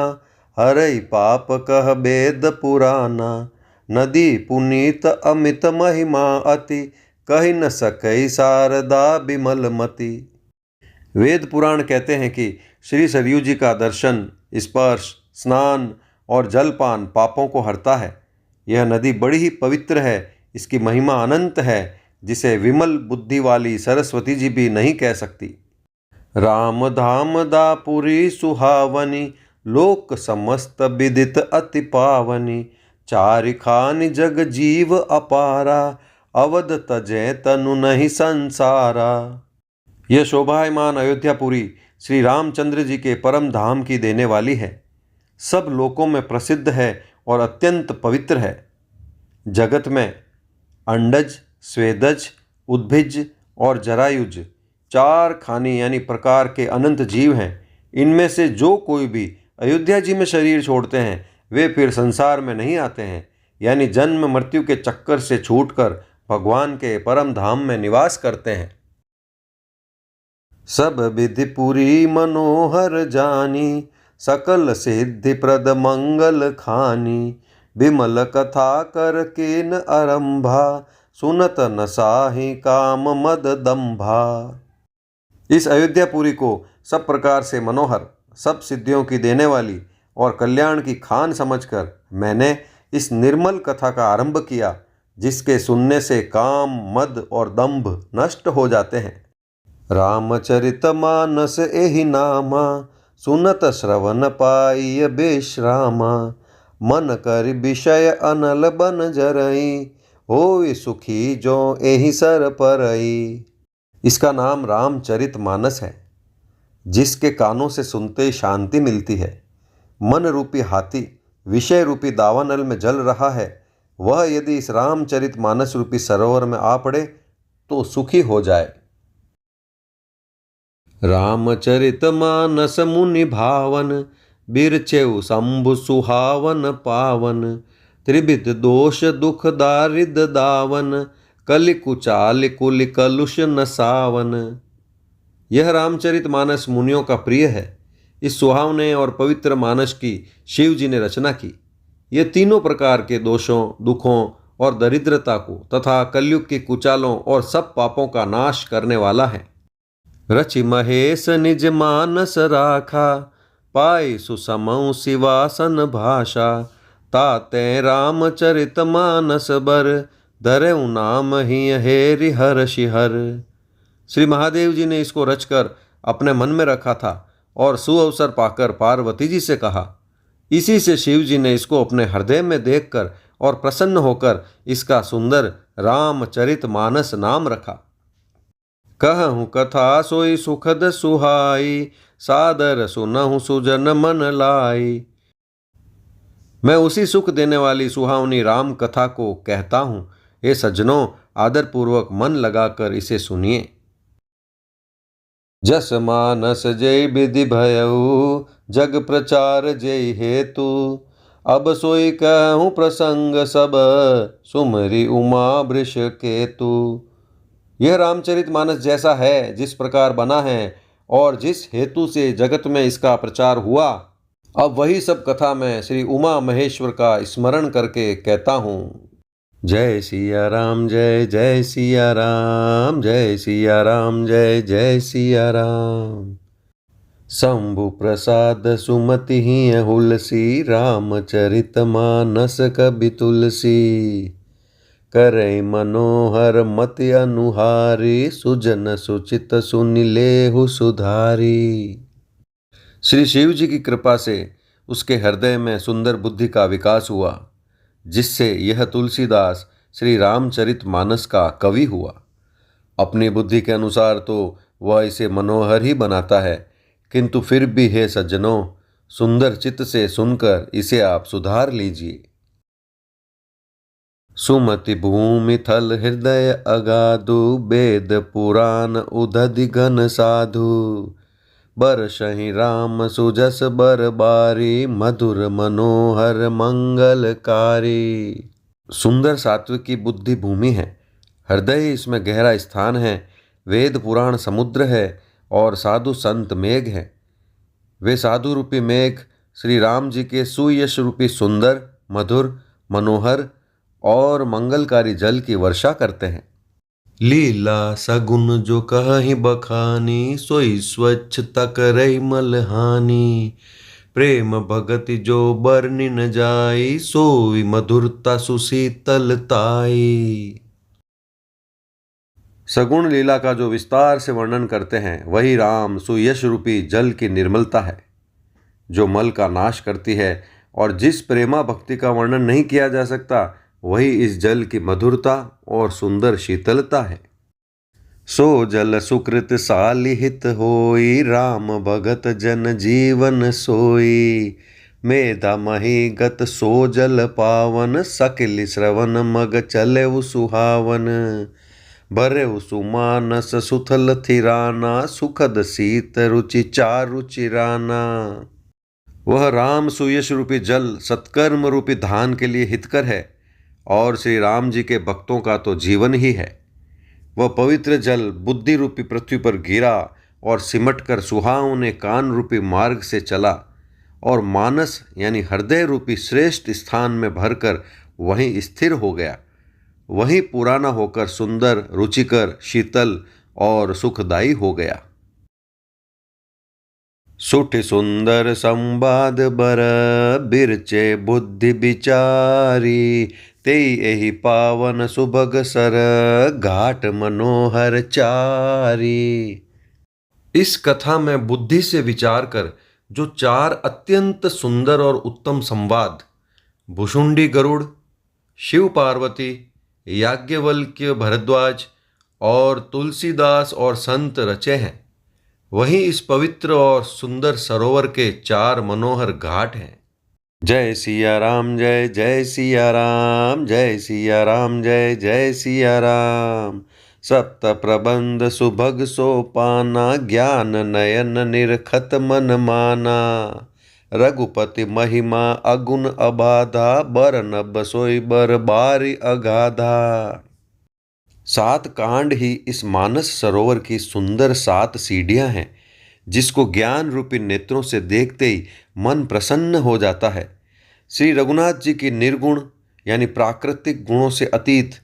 S1: हरई पाप कह वेद पुराना। नदी पुनीत अमित महिमा अति, कहि न सकई शारदा बिमल मति। वेद पुराण कहते हैं कि श्री सरयू जी का दर्शन, स्पर्श, स्नान और जलपान पापों को हरता है। यह नदी बड़ी ही पवित्र है, इसकी महिमा अनंत है, जिसे विमल बुद्धि वाली सरस्वती जी भी नहीं कह सकती। राम धाम दापुरी सुहावनी, लोक समस्त विदित अति पावनी। चारिखानि जग जीव अपारा, अवध तजय तनु नहीं संसारा। यह शोभायमान अयोध्यापुरी श्री रामचंद्र जी के परम धाम की देने वाली है, सब लोकों में प्रसिद्ध है और अत्यंत पवित्र है। जगत में अंडज, स्वेदज, उद्भिज और जरायुज 4 खानी यानी प्रकार के अनंत जीव हैं। इनमें से जो कोई भी अयोध्या जी में शरीर छोड़ते हैं वे फिर संसार में नहीं आते हैं, यानी जन्म मृत्यु के चक्कर से छूटकर भगवान के परम धाम में निवास करते हैं। सब विधि पुरी मनोहर जानी, सकल सिद्धि प्रद मंगल खानी। विमल कथा कर केन आरंभा, सुनत न साहि काम मद दंभा। इस अयोध्यापुरी को सब प्रकार से मनोहर, सब सिद्धियों की देने वाली और कल्याण की खान समझकर मैंने इस निर्मल कथा का आरंभ किया, जिसके सुनने से काम, मद और दंभ नष्ट हो जाते हैं। रामचरितमानस एहि नामा, सुनत श्रवण पाइय विश्रामा। मन कर विषय अनल बन जरई, होय सुखी जो एहि सर परई। इसका नाम रामचरितमानस है, जिसके कानों से सुनते शांति मिलती है। मन रूपी हाथी विषय रूपी दावानल में जल रहा है, वह यदि इस रामचरितमानस रूपी सरोवर में आ पड़े तो सुखी हो जाए। रामचरितमानस मुनि भावन, बिरचेउ शंभु सुहावन पावन। त्रिविध दोष दुख दारिद दावन, कलि कुचाल कुल कलुष नसावन। यह रामचरितमानस मुनियों का प्रिय है। इस सुहावने और पवित्र मानस की शिव जी ने रचना की। ये तीनों प्रकार के दोषों, दुखों और दरिद्रता को तथा कलयुग के कुचालों और सब पापों का नाश करने वाला है। रचि महेश निज मानस राखा, पाई सुसमौ शिवासन भाषा। ताते रामचरित मानस बर, धरेउ नाम ही हेरि हर शिहर। श्री महादेव जी ने इसको रचकर अपने मन में रखा था और सुअवसर पाकर पार्वती जी से कहा। इसी से शिव जी ने इसको अपने हृदय में देखकर और प्रसन्न होकर इसका सुंदर रामचरितमानस नाम रखा। कहूँ कथा सोई सुखद सुहाई, सादर सुनहु सुजन मन लाई। मैं उसी सुख देने वाली सुहावनी राम कथा को कहता हूँ हे सज्जनों, आदरपूर्वक मन लगाकर इसे सुनिए। जस मानस जय विधि भयऊ, जग प्रचार जय हेतु। अब सोई कहूँ प्रसंग सब, सुमरी उमा वृष केतु। यह रामचरितमानस जैसा है, जिस प्रकार बना है और जिस हेतु से जगत में इसका प्रचार हुआ, अब वही सब कथा मैं श्री उमा महेश्वर का स्मरण करके कहता हूँ। जय सिया राम, जय जय सिया राम, जय सिया राम, जय जय सिया राम। शंभु प्रसाद सुमति हुलसी, रामचरित मानस कवि तुलसी। करे मनोहर मति अनुहारी, सुजन सुचित सुनि लेहु सुधारी। श्री शिव जी की कृपा से उसके हृदय में सुंदर बुद्धि का विकास हुआ, जिससे यह तुलसीदास श्री रामचरित मानस का कवि हुआ। अपनी बुद्धि के अनुसार तो वह इसे मनोहर ही बनाता है, किंतु फिर भी हे सज्जनों, सुंदर चित्त से सुनकर इसे आप सुधार लीजिए। सुमति भूमि थल हृदय अगाधु, वेद पुराण उदधि घन साधु। बरसहि राम सुजस बर बारी, मधुर मनोहर मंगलकारी। सुंदर सात्विक की बुद्धि भूमि है, हृदय इसमें गहरा स्थान है, वेद पुराण समुद्र है और साधु संत मेघ है। वे साधु रूपी मेघ श्री राम जी के सुयश रूपी सुंदर, मधुर, मनोहर और मंगलकारी जल की वर्षा करते हैं। लीला सगुन जो कहि बखानी, सोई स्वच्छ तकरई मलहानी। प्रेम भगति जो बरनि न जाई, सोई मधुरता सुशीतलताई। सगुण लीला का जो विस्तार से वर्णन करते हैं, वही राम सुयश रूपी जल की निर्मलता है, जो मल का नाश करती है। और जिस प्रेमा भक्ति का वर्णन नहीं किया जा सकता, वही इस जल की मधुरता और सुंदर शीतलता है। सो जल सुकृत सालिहित होई, राम भगत जन जीवन सोई। मेधा मही गत सो जल पावन, सकल श्रवण मग चले सुहावन। भरे सुमानस सुथल थिराना, सुखद शीत रुचि चारु चिराना। वह राम सुयश रूपी जल सत्कर्म रूपी धान के लिए हितकर है और श्री राम जी के भक्तों का तो जीवन ही है। वह पवित्र जल बुद्धि रूपी पृथ्वी पर गिरा और सिमटकर सुहावने कान रूपी मार्ग से चला और मानस यानी हृदय रूपी श्रेष्ठ स्थान में भरकर वहीं स्थिर हो गया। वहीं पुराना होकर सुंदर, रुचिकर, शीतल और सुखदायी हो गया। सुठ सुंदर संवाद बर, बिरचे बुद्धि विचारी। तेई एहि पावन सुभग सर, घाट मनोहर चारी। इस कथा में बुद्धि से विचार कर जो चार अत्यंत सुंदर और उत्तम संवाद भुषुंडी गरुड़, शिव पार्वती, याज्ञवल्क्य भरद्वाज और तुलसीदास और संत रचे हैं, वही इस पवित्र और सुंदर सरोवर के चार मनोहर घाट हैं। जय सिया राम, जय जय सिया राम, जय सिया राम, जय जय सिया राम। सप्त प्रबंध सुभग सोपाना, ज्ञान नयन निरखत मन माना। रघुपति महिमा अगुण अबाधा, बरनब सोई बर बारी अगाधा। 7 कांड ही इस मानस सरोवर की सुंदर 7 सीढ़ियां हैं, जिसको ज्ञान रूपी नेत्रों से देखते ही मन प्रसन्न हो जाता है। श्री रघुनाथ जी की निर्गुण यानी प्राकृतिक गुणों से अतीत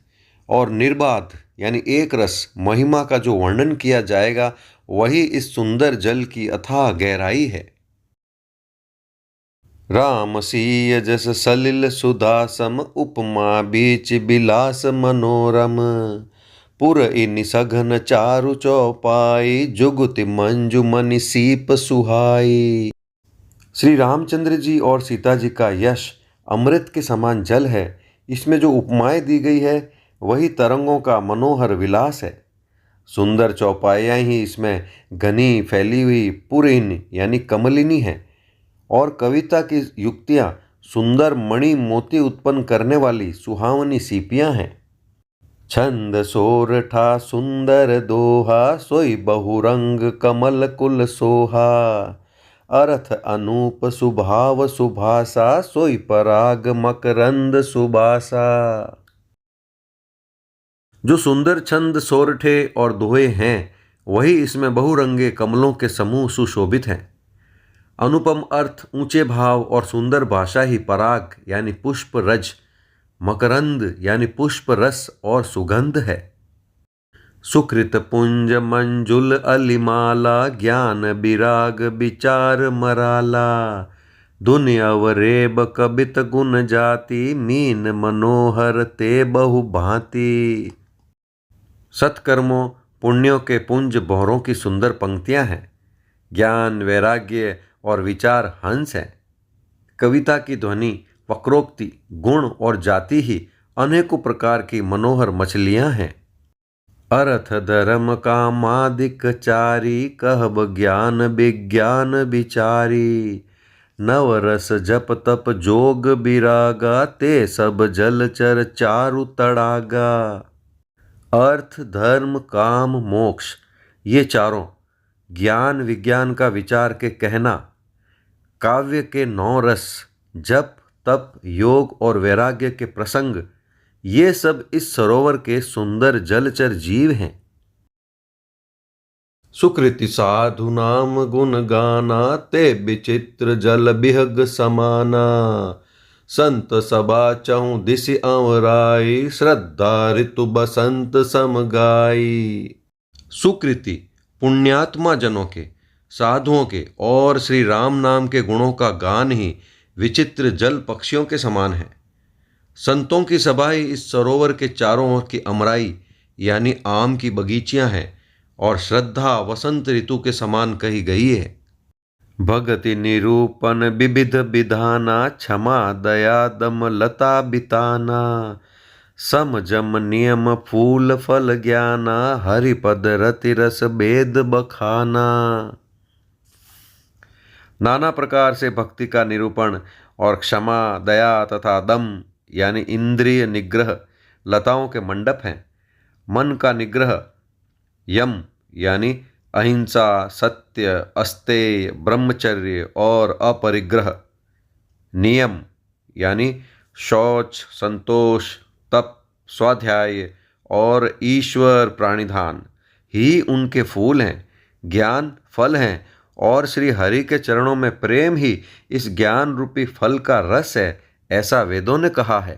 S1: और निर्बाध यानी एक रस महिमा का जो वर्णन किया जाएगा, वही इस सुंदर जल की अथाह गहराई है। राम सीय जस सलिल सुधासम, उपमा बीच बिलास मनोरम। पुर इन सघन चारु चौपाई, जुगति मंजु मनि सीप सुहाई। श्री रामचंद्र जी और सीता जी का यश अमृत के समान जल है। इसमें जो उपमाएं दी गई है, वही तरंगों का मनोहर विलास है। सुंदर चौपाइयाँ ही इसमें घनी फैली हुई पुरइन यानी कमलिनी है और कविता की युक्तियाँ सुंदर मणि मोती उत्पन्न करने वाली सुहावनी सीपियाँ हैं। छंद सोरठा सुंदर दोहा, सोई बहुरंग कमल कुल सोहा। अर्थ अनूप सुभाव सुभासा, सोई पराग मकरंद सुबासा। जो सुंदर छंद सोरठे और दोहे हैं, वही इसमें बहुरंगे कमलों के समूह सुशोभित हैं। अनुपम अर्थ, ऊंचे भाव और सुंदर भाषा ही पराग यानी पुष्प रज, मकरंद यानी पुष्प रस और सुगंध है। सुकृत पुंज मंजुल अलिमाला, ज्ञान विराग विचार मराला। दुनिया वरेब कबित गुण जाति, मीन मनोहर ते बहु भांति। सत्कर्मों पुण्यों के पुंज बहरों की सुंदर पंक्तियां हैं। ज्ञान वैराग्य और विचार हंस हैं। कविता की ध्वनि वक्रोक्ति गुण और जाति ही अनेकों प्रकार की मनोहर मछलियां हैं। अर्थ धर्म कामादिक चारी, कहब ज्ञान विज्ञान विचारी। नवरस जप तप जोग विरागा, ते सब जलचर चारु तड़ागा। अर्थ धर्म काम मोक्ष ये चारों, ज्ञान विज्ञान का विचार के कहना, काव्य के 9 रस, जप तप योग और वैराग्य के प्रसंग, ये सब इस सरोवर के सुंदर जलचर जीव हैं। सुकृति साधु नाम गुण गाना, ते विचित्र जल बिहग समाना। संत सभा चहु दिशि अवराई, श्रद्धा ऋतु बसंत समगाई। सुकृति पुण्यात्मा जनों के, साधुओं के और श्री राम नाम के गुणों का गान ही विचित्र जल पक्षियों के समान है। संतों की सभा ही इस सरोवर के चारों ओर की अमराई यानी आम की बगीचियां हैं और श्रद्धा वसंत ऋतु के समान कही गई है। भगति निरूपण विविध विधाना, क्षमा दया दम लता बिताना। सम जम नियम फूल फल ज्ञाना, हरिपद रति रस भेद बखाना। नाना प्रकार से भक्ति का निरूपण और क्षमा दया तथा दम यानी इंद्रिय निग्रह लताओं के मंडप हैं। मन का निग्रह यम यानी अहिंसा सत्य अस्तेय ब्रह्मचर्य और अपरिग्रह। नियम यानी शौच संतोष तप स्वाध्याय और ईश्वर प्राणिधान ही उनके फूल हैं। ज्ञान फल हैं और श्री हरि के चरणों में प्रेम ही इस ज्ञान रूपी फल का रस है, ऐसा वेदों ने कहा है।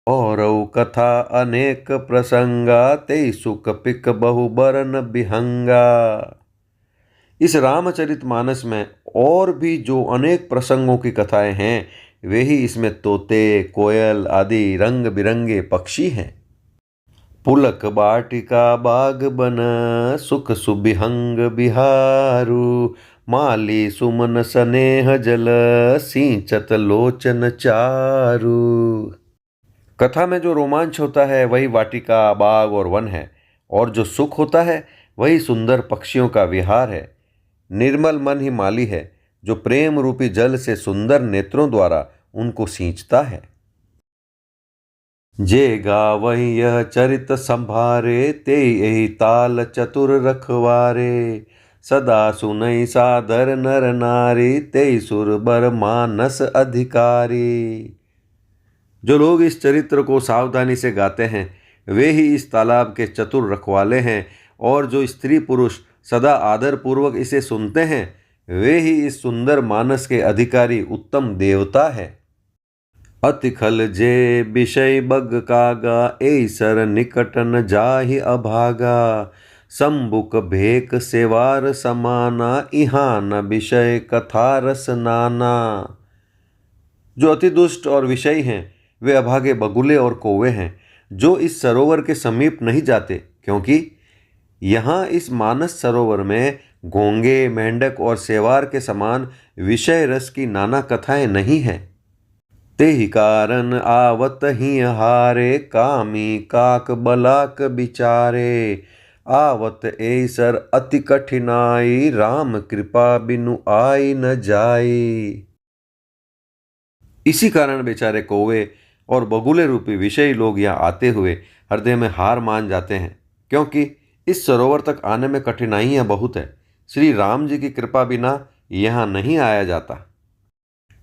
S1: और कथा अनेक प्रसंगा, ते सुख पिक बहु बरन बिहंगा। इस रामचरितमानस में और भी जो अनेक प्रसंगों की कथाएं हैं, वे ही इसमें तोते कोयल आदि रंग बिरंगे पक्षी हैं। पुलक बाटिका बाग बन, सुख सुबिहंग बिहारू। माली सुमन स्नेह जल, सिंचत लोचन चारू। कथा में जो रोमांच होता है वही वाटिका बाग और वन है, और जो सुख होता है वही सुंदर पक्षियों का विहार है। निर्मल मन ही माली है, जो प्रेम रूपी जल से सुंदर नेत्रों द्वारा उनको सींचता है। जे गावहि यह चरित संभारे, ते यही ताल चतुर रखवारे। सदा सुनई सादर नर नारी, ते सुर बर मानस अधिकारी। जो लोग इस चरित्र को सावधानी से गाते हैं, वे ही इस तालाब के चतुर रखवाले हैं, और जो स्त्री पुरुष सदा आदर पूर्वक इसे सुनते हैं, वे ही इस सुंदर मानस के अधिकारी उत्तम देवता है। अति खल जे विषय बग कागा, ऐसर निकट न जाहि अभागा। संबुक भेक सेवार समाना, इहाँ न विषय कथा रस नाना। जो अति दुष्ट और विषयी हैं, वे अभागे बगुले और कौवे हैं, जो इस सरोवर के समीप नहीं जाते, क्योंकि यहाँ इस मानस सरोवर में घोंगे मेंढक और सेवार के समान विषय रस की नाना कथाएं नहीं हैं। ते ही कारण आवत ही हारे, कामी काक बलाक बिचारे। आवत ऐसर अति कठिनाई, राम कृपा बिनु आई न जाई। इसी कारण बेचारे कौवे और बगुले रूपी विषयी लोग यहाँ आते हुए हृदय में हार मान जाते हैं, क्योंकि इस सरोवर तक आने में कठिनाइयाँ बहुत है। श्री राम जी की कृपा बिना यहाँ नहीं आया जाता।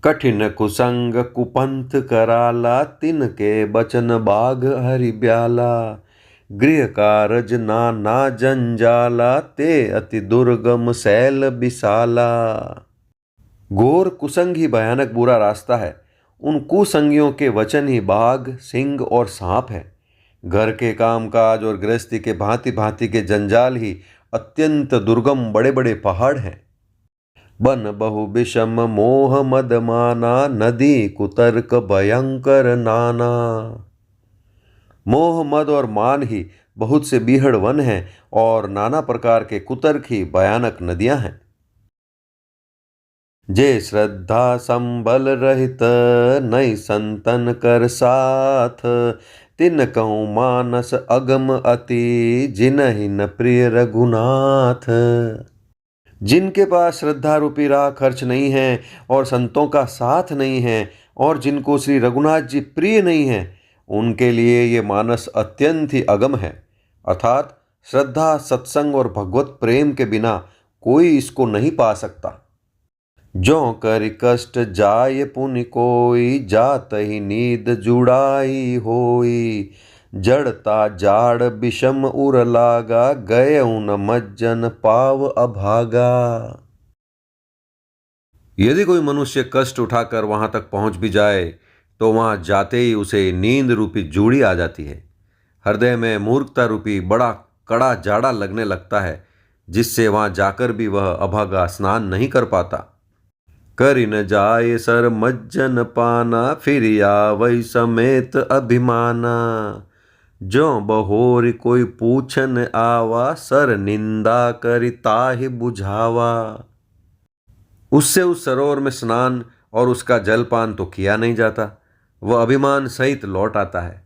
S1: कठिन कुसंग कुपंथ कराला, तिनके बचन बाघ हरि ब्याला। गृह कारज नाना जंजाला, ते अति दुर्गम शैल विशाला। घोर कुसंग ही भयानक बुरा रास्ता है। उन कुसंगियों के वचन ही बाघ, सिंह और सांप है। घर के कामकाज और गृहस्थी के भांति भांति के जंजाल ही अत्यंत दुर्गम बड़े बड़े पहाड़ हैं। बन बहु विषम मोह मद माना, नदी कुतर्क भयंकर नाना। मोह मद और मान ही बहुत से बीहड़ वन हैं और नाना प्रकार के कुतर्क ही भयानक नदियां हैं। जे श्रद्धा संबल रहित, नई संतन कर साथ। तिन कहूँ मानस अगम अति, जिनहि न प्रिय रघुनाथ। जिनके पास श्रद्धा रूपी राह खर्च नहीं है और संतों का साथ नहीं है और जिनको श्री रघुनाथ जी प्रिय नहीं है, उनके लिए ये मानस अत्यंत ही अगम है। अर्थात श्रद्धा, सत्संग और भगवत प्रेम के बिना कोई इसको नहीं पा सकता। जो करि कष्ट जाय पुनि कोई, जात ही नींद जुड़ाई होई। जड़ता जाड़ विषम उर लागा, गए न मज्जन पाव अभागा। यदि कोई मनुष्य कष्ट उठाकर वहां तक पहुंच भी जाए तो वहां जाते ही उसे नींद रूपी जूड़ी आ जाती है। हृदय में मूर्खता रूपी बड़ा कड़ा जाड़ा लगने लगता है, जिससे वहां जाकर भी वह अभागा स्नान नहीं कर पाता। करि न जाय सर मज्जन पाना, फिर आवै समेत अभिमाना। जो बहोरी कोई पूछन आवा, सर निंदा करि ताहि बुझावा। उससे उस सरोवर में स्नान और उसका जलपान तो किया नहीं जाता, वह अभिमान सहित लौट आता है।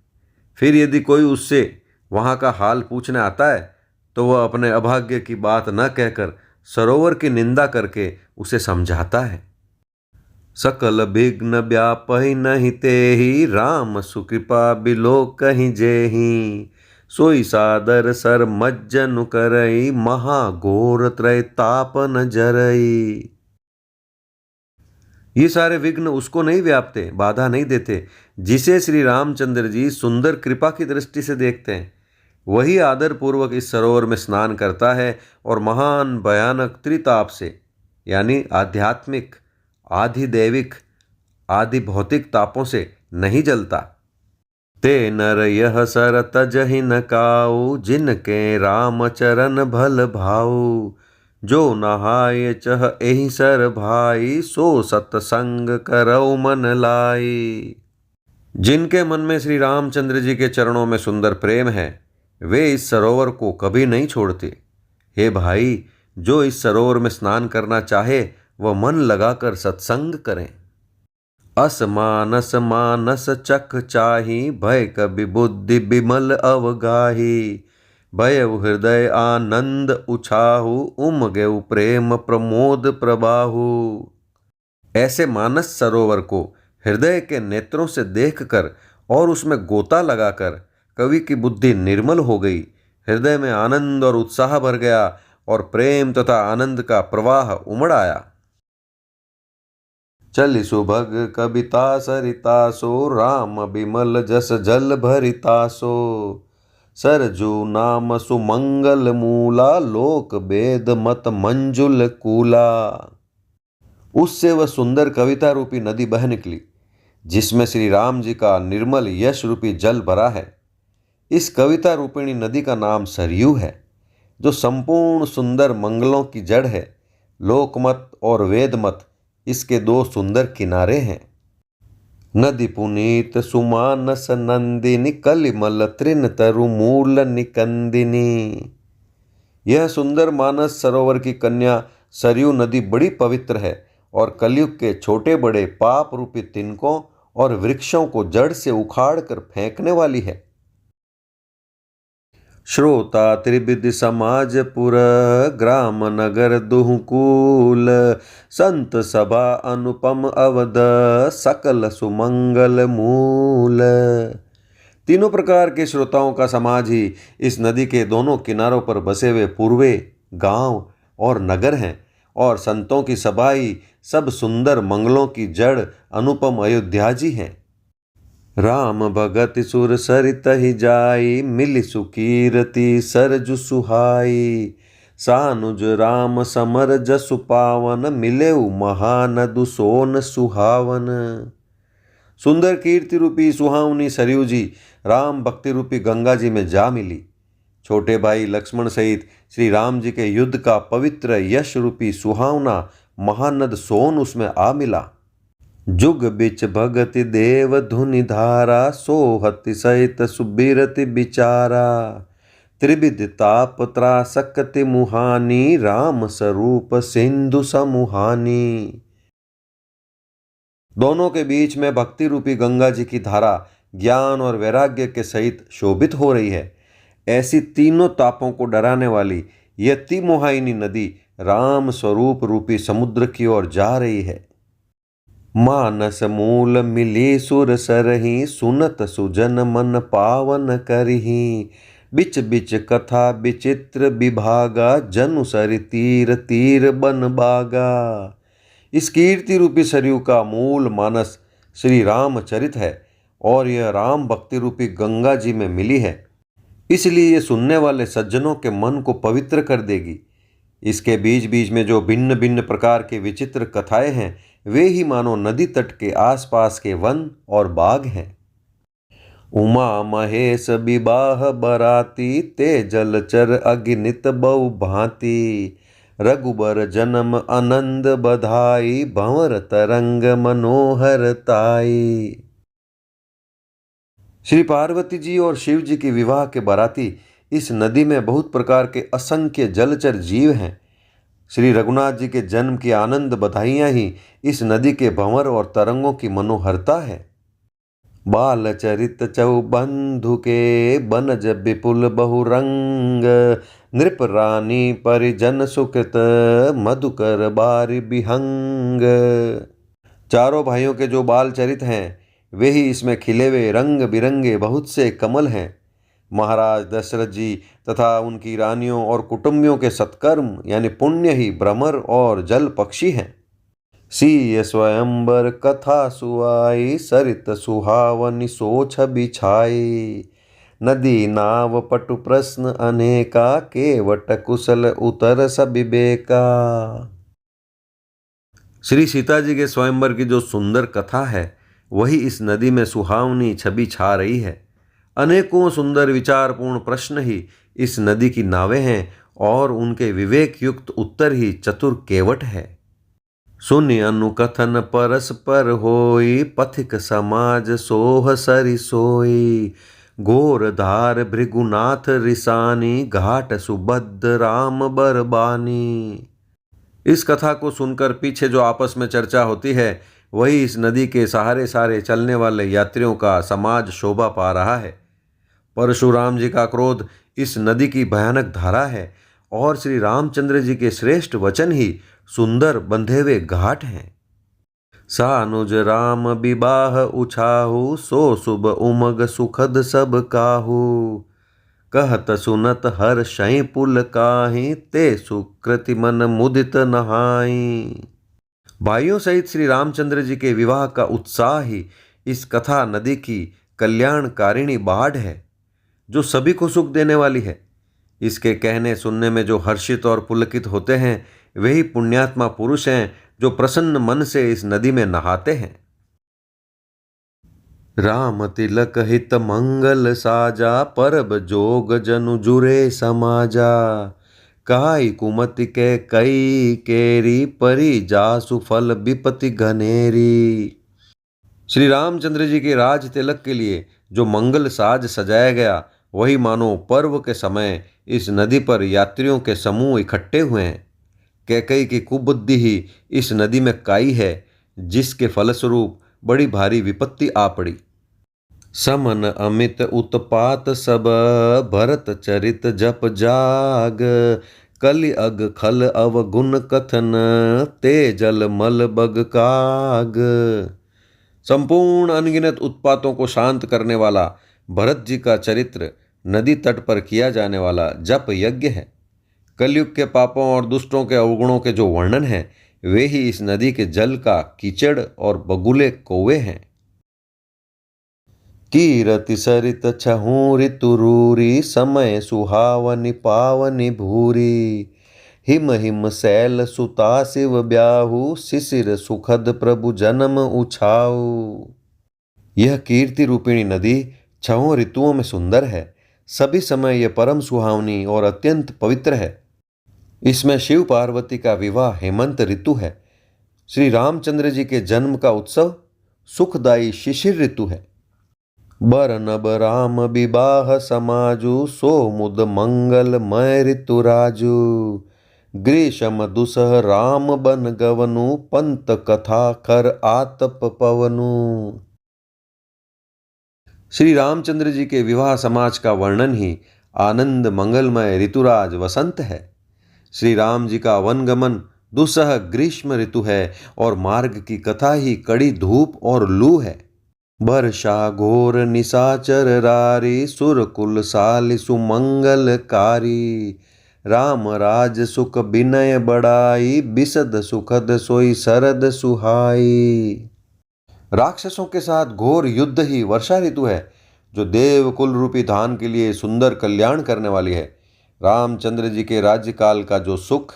S1: फिर यदि कोई उससे वहाँ का हाल पूछने आता है तो वह अपने अभाग्य की बात न कहकर सरोवर की निंदा करके उसे समझाता है। सकल विघ्न व्यापहि नहीं तेहि, राम सुकृपा बिलो कहीं जेहि। सोई सादर सर मज्जन करई, महाघोर त्रय तापन जरई। ये सारे विघ्न उसको नहीं व्यापते, बाधा नहीं देते। जिसे श्री रामचंद्र जी सुंदर कृपा की दृष्टि से देखते हैं, वही आदर पूर्वक इस सरोवर में स्नान करता है और महान भयानक त्रिताप से, यानी आध्यात्मिक, आधि दैविक, आदि भौतिक तापों से नहीं जलता। ते नर यह सर तजहि न काऊ, जिनके राम चरण भल भाऊ। जो नहाय चह एहि सर भाई, सो सतसंग करौ मन लाई। जिनके मन में श्री रामचंद्र जी के चरणों में सुंदर प्रेम है, वे इस सरोवर को कभी नहीं छोड़ते। हे भाई, जो इस सरोवर में स्नान करना चाहे वह मन लगाकर सत्संग करें। असमानस मानस चख चाही, भय कबि बुद्धि विमल अवगाही। भय हृदय आनंद उछाहु, उमगेउ प्रेम प्रमोद प्रबाहु। ऐसे मानस सरोवर को हृदय के नेत्रों से देखकर और उसमें गोता लगाकर कवि की बुद्धि निर्मल हो गई, हृदय में आनंद और उत्साह भर गया और प्रेम तथा आनंद का प्रवाह उमड़ आया। चलि सुभग कविता सरितासो, राम बिमल जस जल भरितासो। सरजू नाम सुमंगल मूला, लोक वेद मत मंजुल कूला। उससे वह सुंदर कविता रूपी नदी बह निकली, जिसमें श्री राम जी का निर्मल यश रूपी जल भरा है। इस कविता रूपिणी नदी का नाम सरयू है, जो संपूर्ण सुंदर मंगलों की जड़ है। लोकमत और वेदमत इसके दो सुंदर किनारे हैं। नदी पुनीत सुमानस नंदिनी, कलिमल तृण तरु मूल निकंदिनी। यह सुंदर मानस सरोवर की कन्या सरयू नदी बड़ी पवित्र है और कलयुग के छोटे बड़े पाप रूपी तिनकों और वृक्षों को जड़ से उखाड़ कर फेंकने वाली है। श्रोता त्रिविध समाजपुर ग्राम नगर दुहकूल संत सभा अनुपम अवध सकल सुमंगल मूल। तीनों प्रकार के श्रोताओं का समाज ही इस नदी के दोनों किनारों पर बसे हुए पूर्वे गांव और नगर हैं, और संतों की सभा ही सब सुंदर मंगलों की जड़ अनुपम अयोध्या जी हैं। राम भगत सुर सरित ही जाई मिली सुकीरति सरजु सुहाई। सानुज राम समर जसु पावन मिलेउ महानदु सोन सुहावन। सुंदर कीर्ति रूपी सुहावनी सरयू जी राम भक्ति रूपी गंगा जी में जा मिली। छोटे भाई लक्ष्मण सहित श्री राम जी के युद्ध का पवित्र यश रूपी सुहावना महानद सोन उसमें आ मिला। जुग बिच भगति देव धुनि धारा सोहति सहित सुबिरति बिचारा। त्रिविध ताप त्रासकति मुहानी राम स्वरूप सिंधु समुहानी। दोनों के बीच में भक्ति रूपी गंगा जी की धारा ज्ञान और वैराग्य के सहित शोभित हो रही है। ऐसी तीनों तापों को डराने वाली यह तिमोहाइनी नदी राम स्वरूप रूपी समुद्र की ओर जा रही है। मानस मूल मिली सुर सरही सुनत सुजन मन पावन करही। बिच बिच कथा विचित्र विभागा जनु सरि तीर तीर बन बागा। इस कीर्ति रूपी सरयू का मूल मानस श्री रामचरित है और यह राम भक्ति रूपी गंगा जी में मिली है, इसलिए ये सुनने वाले सज्जनों के मन को पवित्र कर देगी। इसके बीच बीच में जो भिन्न भिन्न प्रकार के विचित्र कथाएं हैं वे ही मानो नदी तट के आसपास के वन और बाग हैं। उमा महेश विवाह बराती ते जलचर अगिनित बहु भांति। रघुबर जन्म आनंद बधाई भंवर तरंग मनोहर ताई। श्री पार्वती जी और शिव जी के विवाह के बाराती इस नदी में बहुत प्रकार के असंख्य जलचर जीव हैं। श्री रघुनाथ जी के जन्म की आनंद बधाइयाँ ही इस नदी के भंवर और तरंगों की मनोहरता है। बाल चरित चौबंधु के बनज विपुल बहुरंग। नृप रानी परिजन सुकृत मधुकर बारी बिहंग। चारों भाइयों के जो बाल चरित हैं वे ही इसमें खिले हुए रंग बिरंगे बहुत से कमल हैं। महाराज दशरथ जी तथा उनकी रानियों और कुटुंबियों के सत्कर्म यानी पुण्य ही भ्रमर और जल पक्षी हैं। सीय स्वयंवर कथा सुआई सरित सुहावनी सोछ बिछाई। नदी नाव पटु प्रश्न अनेका केवट कुशल उतर सबिबेका। श्री सीता जी के स्वयंवर की जो सुंदर कथा है वही इस नदी में सुहावनी छवि छा रही है। अनेकों सुंदर विचारपूर्ण प्रश्न ही इस नदी की नावें हैं और उनके विवेक युक्त उत्तर ही चतुर केवट है। सुनि अनुकथन परस्पर होई पथिक समाज सोह सरि सोई। घोर धार भृगुनाथ रिसानी घाट सुभद्र राम बरबानी। इस कथा को सुनकर पीछे जो आपस में चर्चा होती है वही इस नदी के सहारे सारे चलने वाले यात्रियों का समाज शोभा पा रहा है। परशुराम जी का क्रोध इस नदी की भयानक धारा है और श्री रामचंद्र जी के श्रेष्ठ वचन ही सुंदर बंधे हुए घाट हैं। सानुज राम विवाह उछाहु सो शुभ उमग सुखद सब काहू। कहत सुनत हर शई पुल काहि ते सुकृति मन मुदित नहाई। भाइयों सहित श्री रामचंद्र जी के विवाह का उत्साह ही इस कथा नदी की कल्याणकारिणी बाढ़ है जो सभी को सुख देने वाली है। इसके कहने सुनने में जो हर्षित और पुलकित होते हैं वही पुण्यात्मा पुरुष हैं जो प्रसन्न मन से इस नदी में नहाते हैं। राम तिलक हित मंगल साजा परब जोग जनु जुरे समाजा। काई कुमति के कई केरी परी जासु फल विपति घनेरी। श्री रामचंद्र जी के राज तिलक के लिए जो मंगल साज सजाया गया वही मानो पर्व के समय इस नदी पर यात्रियों के समूह इकट्ठे हुए हैं। कैकई की कुबुद्धि ही इस नदी में काई है जिसके फलस्वरूप बड़ी भारी विपत्ति आ पड़ी। समन अमित उत्पात सब, भरत चरित जप जाग। कलि अग खल अवगुण कथन, ते जल मल बग काग। संपूर्ण अनगिनत उत्पातों को शांत करने वाला भरत जी का चरित्र नदी तट पर किया जाने वाला जप यज्ञ है। कलयुग के पापों और दुष्टों के अवगुणों के जो वर्णन हैं, वे ही इस नदी के जल का कीचड़ और बगुले कौवे हैं। कीरति सरित छहु ऋतुरूरी, समय सुहावनि पावनि भूरी। हिम हिम शैल सुता शिव ब्याहु, शिशिर सुखद प्रभु जन्म उछाऊ। यह कीर्ति रूपिणी नदी छहों ऋतुओं में सुंदर है। सभी समय यह परम सुहावनी और अत्यंत पवित्र है। इसमें शिव पार्वती का विवाह हेमंत ऋतु है। श्री रामचंद्र जी के जन्म का उत्सव सुखदायी शिशिर ऋतु है। बर नब राम विवाह समाजु, सो मुद मंगलमय ऋतु राजु। ग्रीष्म दुसह राम बन गवनु, पंत कथा कर आतप पवनु। श्री रामचंद्र जी के विवाह समाज का वर्णन ही आनंद मंगलमय ऋतुराज वसंत है। श्री राम जी का वनगमन दुसह ग्रीष्म ऋतु है और मार्ग की कथा ही कड़ी धूप और लू है। वर्षा घोर निशाचर रारी, सुरकुल सालि सुमंगलकारी। राम राज सुख विनय बड़ाई, बिसद सुखद सोई शरद सुहाई। राक्षसों के साथ घोर युद्ध ही वर्षा ऋतु है, जो देवकुल रूपी धान के लिए सुंदर कल्याण करने वाली है। रामचंद्र जी के राज्यकाल का जो सुख,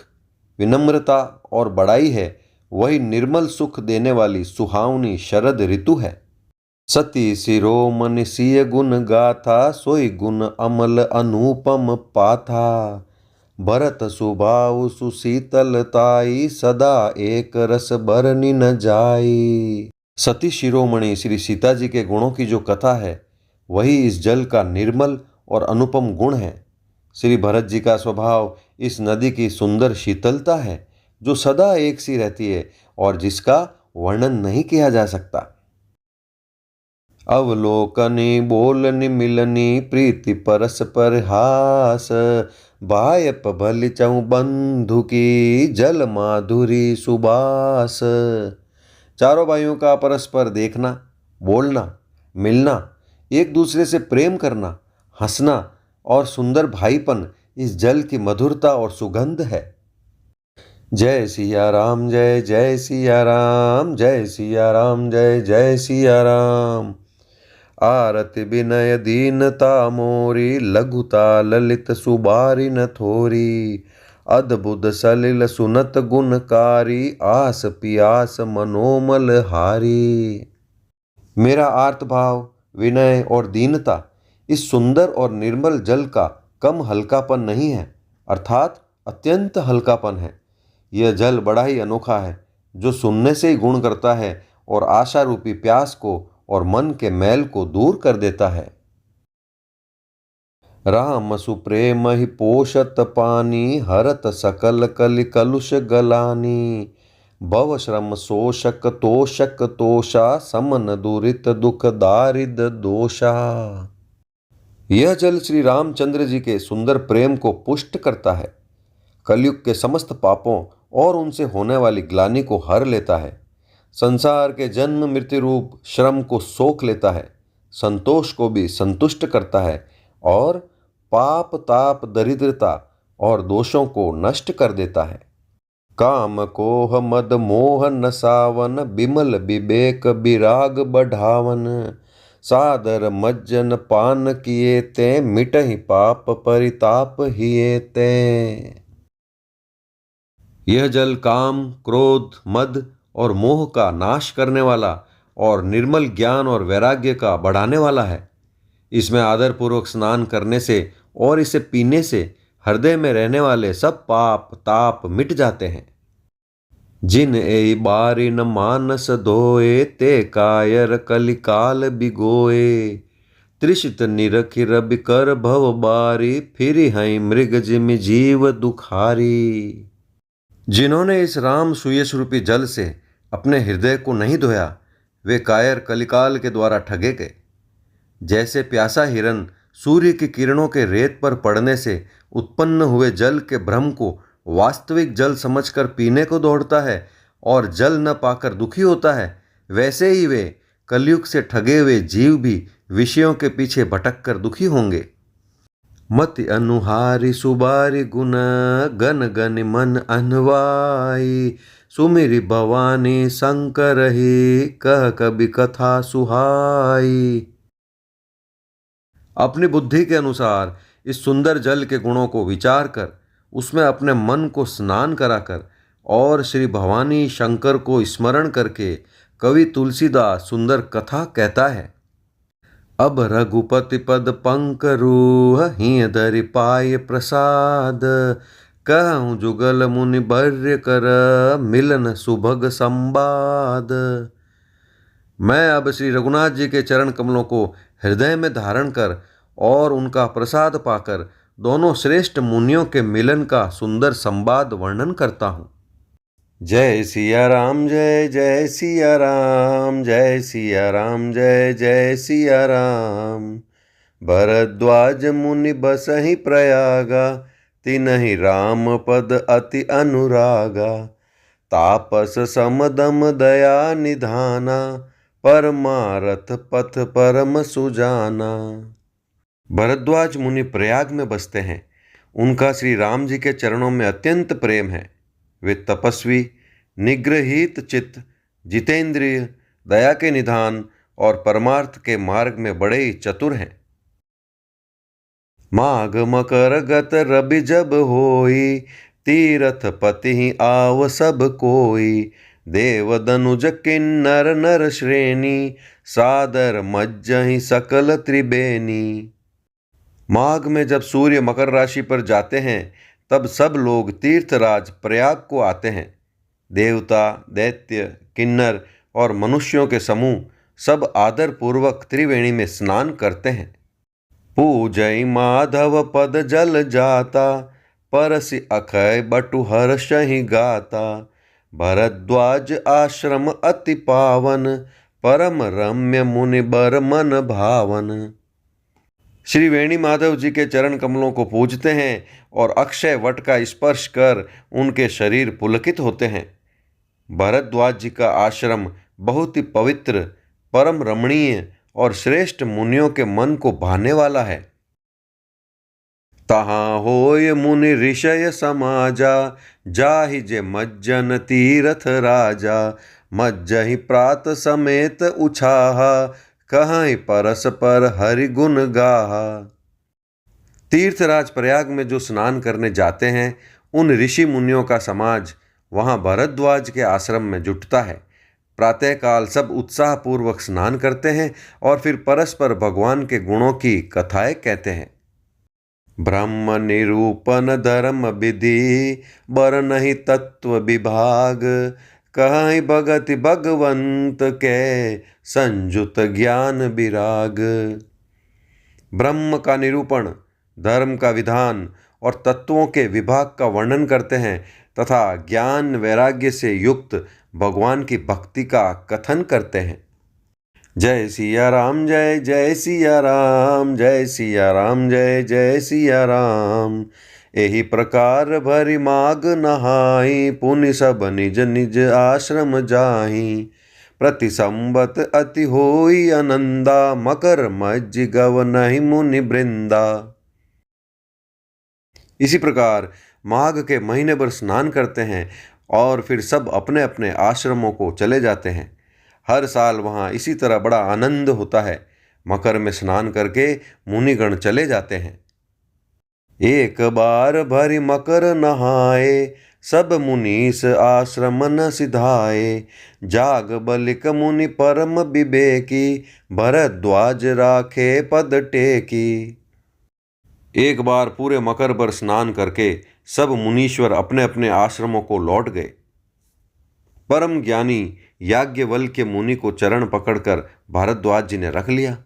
S1: विनम्रता और बड़ाई है, वही निर्मल सुख देने वाली सुहावनी शरद ऋतु है। सती शिरोमणि सिय गुण गाथा, सोई गुण अमल अनुपम पाथा। भरत सुभाव सुशीतलताई, सदा एक रस बरनि न जाई। सती शिरोमणि श्री सीता जी के गुणों की जो कथा है, वही इस जल का निर्मल और अनुपम गुण है। श्री भरत जी का स्वभाव इस नदी की सुंदर शीतलता है, जो सदा एक सी रहती है और जिसका वर्णन नहीं किया जा सकता। अवलोकनी बोलनि मिलनी, प्रीति परस्पर हास। बायप भलि चहु बंधु की, जल माधुरी सुबास। चारों भाइयों का परस्पर देखना, बोलना, मिलना, एक दूसरे से प्रेम करना, हंसना और सुंदर भाईपन इस जल की मधुरता और सुगंध है। जय सिया राम, जय जय सिया राम, जय सिया राम, जय जय सिया राम। आरति विनय दीनता मोरी, लघुता ललित सुबारी न थोरी। अद्भुत सलिल सुनत गुणकारी, आस पियास मनोमल हारी। मेरा आर्तभाव, विनय और दीनता इस सुंदर और निर्मल जल का कम हल्कापन नहीं है, अर्थात अत्यंत हल्कापन है। यह जल बड़ा ही अनोखा है, जो सुनने से ही गुण करता है और आशा रूपी प्यास को और मन के मैल को दूर कर देता है। राम सुप्रेम ही पोषत पानी, हरत सकल कलि कलुष गलानी। भव श्रम शोषक तोषक तोषा, समन दुरित दुख दारिद दोषा। यह जल श्री रामचंद्र जी के सुंदर प्रेम को पुष्ट करता है, कलयुग के समस्त पापों और उनसे होने वाली ग्लानि को हर लेता है, संसार के जन्म मृत्यु रूप श्रम को सोख लेता है, संतोष को भी संतुष्ट करता है और पाप ताप दरिद्रता और दोषों को नष्ट कर देता है। काम कोह मद मोह नसावन, बिमल विवेक विराग बढ़ावन। सादर मज्जन पान किए ते, मिटहि पाप परिताप हिए ते। यह जल काम, क्रोध, मद और मोह का नाश करने वाला और निर्मल ज्ञान और वैराग्य का बढ़ाने वाला है। इसमें आदरपूर्वक स्नान करने से और इसे पीने से हृदय में रहने वाले सब पाप ताप मिट जाते हैं। जिन ए बारी न मानस धोए, ते कायर कलिकाल बिगोए। त्रिषित निरखि रबि कर भव बारी, फिर हैं मृग जिमि जीव दुखारी। जिन्होंने इस राम सुयश रूपी जल से अपने हृदय को नहीं धोया, वे कायर कलिकाल के द्वारा ठगे गए। जैसे प्यासा हिरन सूर्य की किरणों के रेत पर पड़ने से उत्पन्न हुए जल के भ्रम को वास्तविक जल समझकर पीने को दौड़ता है और जल न पाकर दुखी होता है, वैसे ही वे कलयुग से ठगे हुए जीव भी विषयों के पीछे भटक कर दुखी होंगे। मति अनुहारी सुबारी गुण गन गन मन अनवाई, सुमिरि भवानी शंकर ही कह कभी कथा सुहाई। अपनी बुद्धि के अनुसार इस सुंदर जल के गुणों को विचार कर उसमें अपने मन को स्नान कराकर और श्री भवानी शंकर को स्मरण करके कवि तुलसीदास सुंदर कथा कहता है। अब रघुपति पद पंकरूह हिय धरि पाय प्रसाद, कहूँ जुगल मुनि बर्य कर मिलन सुभग संवाद। मैं अब श्री रघुनाथ जी के चरण कमलों को हृदय में धारण कर और उनका प्रसाद पाकर दोनों श्रेष्ठ मुनियों के मिलन का सुंदर संवाद वर्णन करता हूँ। जय सिया राम जय जय सिया राम, जय सिया राम जय जय सिया राम। भरद्वाज मुनि बसहि प्रयागा, तिनहि राम पद अति अनुरागा। तापस समदम दया निधाना, परमारथ पथ परम सुजाना। भरद्वाज मुनि प्रयाग में बसते हैं। उनका श्री राम जी के चरणों में अत्यंत प्रेम है। वे तपस्वी, निग्रहित चित्त, जितेंद्रिय, दया के निधान और परमार्थ के मार्ग में बड़े ही चतुर हैं। माघ मकर गत रवि जब होई, तीरथ पति आव सब कोई। देव दनुज किन्नर नर श्रेणी, सादर मज्जहि सकल त्रिबेनी। माघ में जब सूर्य मकर राशि पर जाते हैं तब सब लोग तीर्थराज प्रयाग को आते हैं। देवता, दैत्य, किन्नर और मनुष्यों के समूह सब आदर पूर्वक त्रिवेणी में स्नान करते हैं। पूजय माधव पद जल जाता, परसि अखय बटु हर्षहि गाता। भरद्वाज आश्रम अति पावन, परम रम्य मुनि बर मन भावन। श्री वेणी माधव जी के चरण कमलों को पूजते हैं और अक्षय वट का स्पर्श कर उनके शरीर पुलकित होते हैं। भरद्वाज जी का आश्रम बहुत ही पवित्र, परम रमणीय और श्रेष्ठ मुनियों के मन को भाने वाला है। तहाँ होय मुनि ऋषय समाजा, जाहि जे मज्जन तीरथ राजा। मज्जहि प्रात समेत उछाहा, कहीं परस पर हरि गुण गाहा। तीर्थराज प्रयाग में जो स्नान करने जाते हैं उन ऋषि मुनियों का समाज वहाँ भरद्वाज के आश्रम में जुटता है। प्रातःकाल सब उत्साहपूर्वक स्नान करते हैं और फिर परस्पर भगवान के गुणों की कथाएं कहते हैं। ब्रह्म निरूपण धर्म विधि, बर नहीं तत्व विभाग। कहीं भगति भगवंत के, संजुत ज्ञान विराग। ब्रह्म का निरूपण, धर्म का विधान और तत्वों के विभाग का वर्णन करते हैं तथा ज्ञान वैराग्य से युक्त भगवान की भक्ति का कथन करते हैं। जय सिया राम जय जय सिया राम, जय सिया राम जय जय सिया राम। एहि प्रकार भरि माघ नहाई, पुनि सब निज निज आश्रम जाहि। प्रति संबत अति होई आनंदा, मकर मज्जि गव नहीं मुनि वृंदा। इसी प्रकार माघ के महीने भर स्नान करते हैं और फिर सब अपने अपने आश्रमों को चले जाते हैं। हर साल वहाँ इसी तरह बड़ा आनंद होता है। मकर में स्नान करके मुनिगण चले जाते हैं। एक बार भरि मकर नहाए, सब मुनीस आश्रम न सिधाए। जाग बलिक मुनि परम विवेकी, भरद्वाज राखे पद टेकी। एक बार पूरे मकर पर स्नान करके सब मुनीश्वर अपने अपने आश्रमों को लौट गए। परम ज्ञानी याज्ञवल्क्य मुनि को चरण पकड़कर भारद्वाज जी ने रख लिया।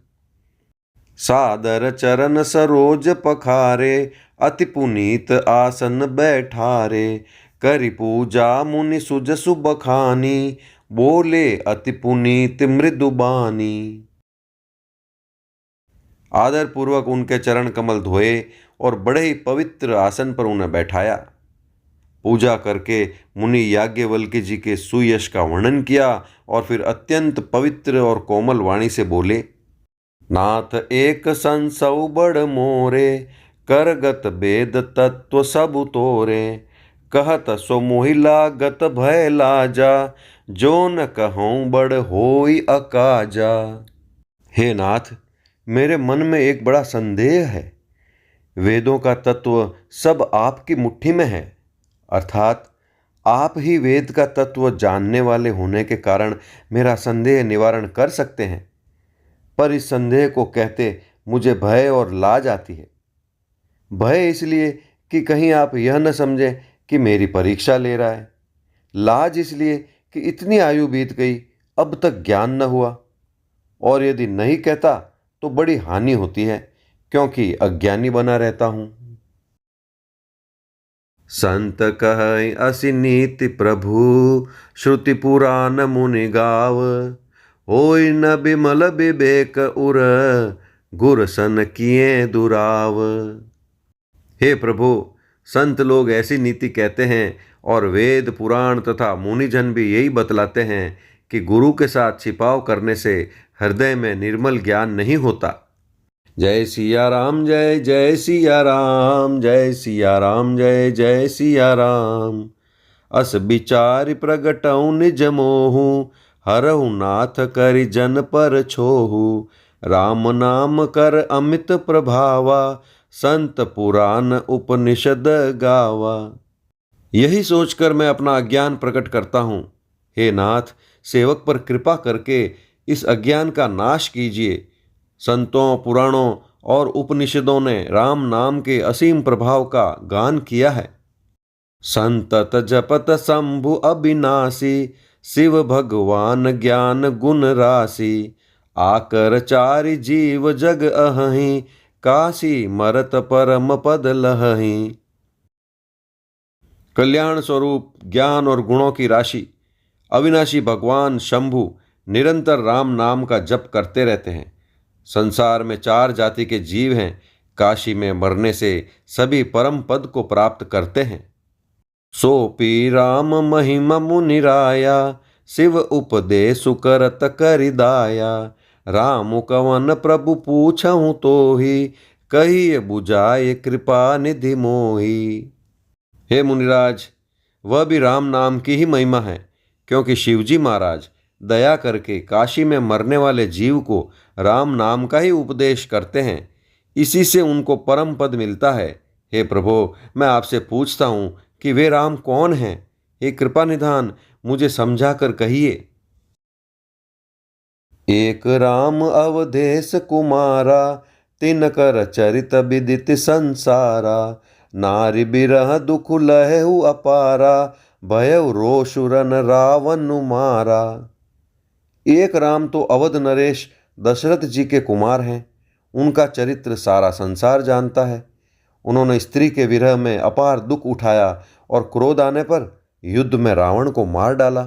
S1: सादर चरण सरोज पखारे, अति पुनीत आसन बैठारे। करि पूजा मुनि सुजसु बखानी, बोले अति पुनीत मृदुबानी। आदरपूर्वक उनके चरण कमल धोए और बड़े ही पवित्र आसन पर उन्हें बैठाया। पूजा करके मुनि याज्ञवल्क्य जी के सुयश का वर्णन किया और फिर अत्यंत पवित्र और कोमल वाणी से बोले, नाथ एक संसौ बड़ मोरे, करगत वेद तत्व सब तोरे, कहत सो मोहि लागत भय लाजा, जो न कहूँ बड़ होई अकाजा। हे नाथ, मेरे मन में एक बड़ा संदेह है। वेदों का तत्व सब आपकी मुट्ठी में है, अर्थात आप ही वेद का तत्व जानने वाले होने के कारण मेरा संदेह निवारण कर सकते हैं। पर इस संदेह को कहते मुझे भय और लाज आती है। भय इसलिए कि कहीं आप यह न समझें कि मेरी परीक्षा ले रहा है। लाज इसलिए कि इतनी आयु बीत गई, अब तक ज्ञान न हुआ, और यदि नहीं कहता तो बड़ी हानि होती है, क्योंकि अज्ञानी बना रहता हूं। संत कहै असि नीति प्रभु, श्रुति पुराण मुनि गाव, होय न बिमल विवेक उर, गुर सन किए दुराव। हे प्रभु, संत लोग ऐसी नीति कहते हैं और वेद पुराण तथा मुनिजन भी यही बतलाते हैं कि गुरु के साथ छिपाव करने से हृदय में निर्मल ज्ञान नहीं होता। जय सिया राम, जय जय सिया राम, जय सिया राम, जय जय सिया राम। अस विचारि प्रगटऊ निज मोहु, हरहु नाथ करि जन पर छोहु, राम नाम कर अमित प्रभावा, संत पुराण उपनिषद गावा। यही सोचकर मैं अपना अज्ञान प्रकट करता हूँ। हे नाथ, सेवक पर कृपा करके इस अज्ञान का नाश कीजिए। संतों, पुराणों और उपनिषदों ने राम नाम के असीम प्रभाव का गान किया है। संतत जपत शंभु अविनाशी, शिव भगवान ज्ञान गुण राशि, आकर चारि जीव जग अहहीं, काशी मरत परम पद लहहीं। कल्याण स्वरूप ज्ञान और गुणों की राशि अविनाशी भगवान शंभु निरंतर राम नाम का जप करते रहते हैं। संसार में 4 जाति के जीव हैं। काशी में मरने से सभी परम पद को प्राप्त करते हैं। सोपी राम महिमा मुनिराया, शिव उपदेश करत करिदाया, राम कवन प्रभु पूछहु तोहि, कहिए बुझाए कृपा निधि मोहि। हे मुनिराज, वह भी राम नाम की ही महिमा है, क्योंकि शिवजी महाराज दया करके काशी में मरने वाले जीव को राम नाम का ही उपदेश करते हैं। इसी से उनको परम पद मिलता है। हे प्रभु, मैं आपसे पूछता हूँ कि वे राम कौन हैं? हे कृपा निधान, मुझे समझा कर कहिए। एक राम अवधेश कुमारा, तिनकर चरित विदित संसारा, नारी बिरह दुख लहु अपारा, भयउ रोषुरन रावण मारा। एक राम तो अवध नरेश दशरथ जी के कुमार हैं। उनका चरित्र सारा संसार जानता है। उन्होंने स्त्री के विरह में अपार दुख उठाया और क्रोध आने पर युद्ध में रावण को मार डाला।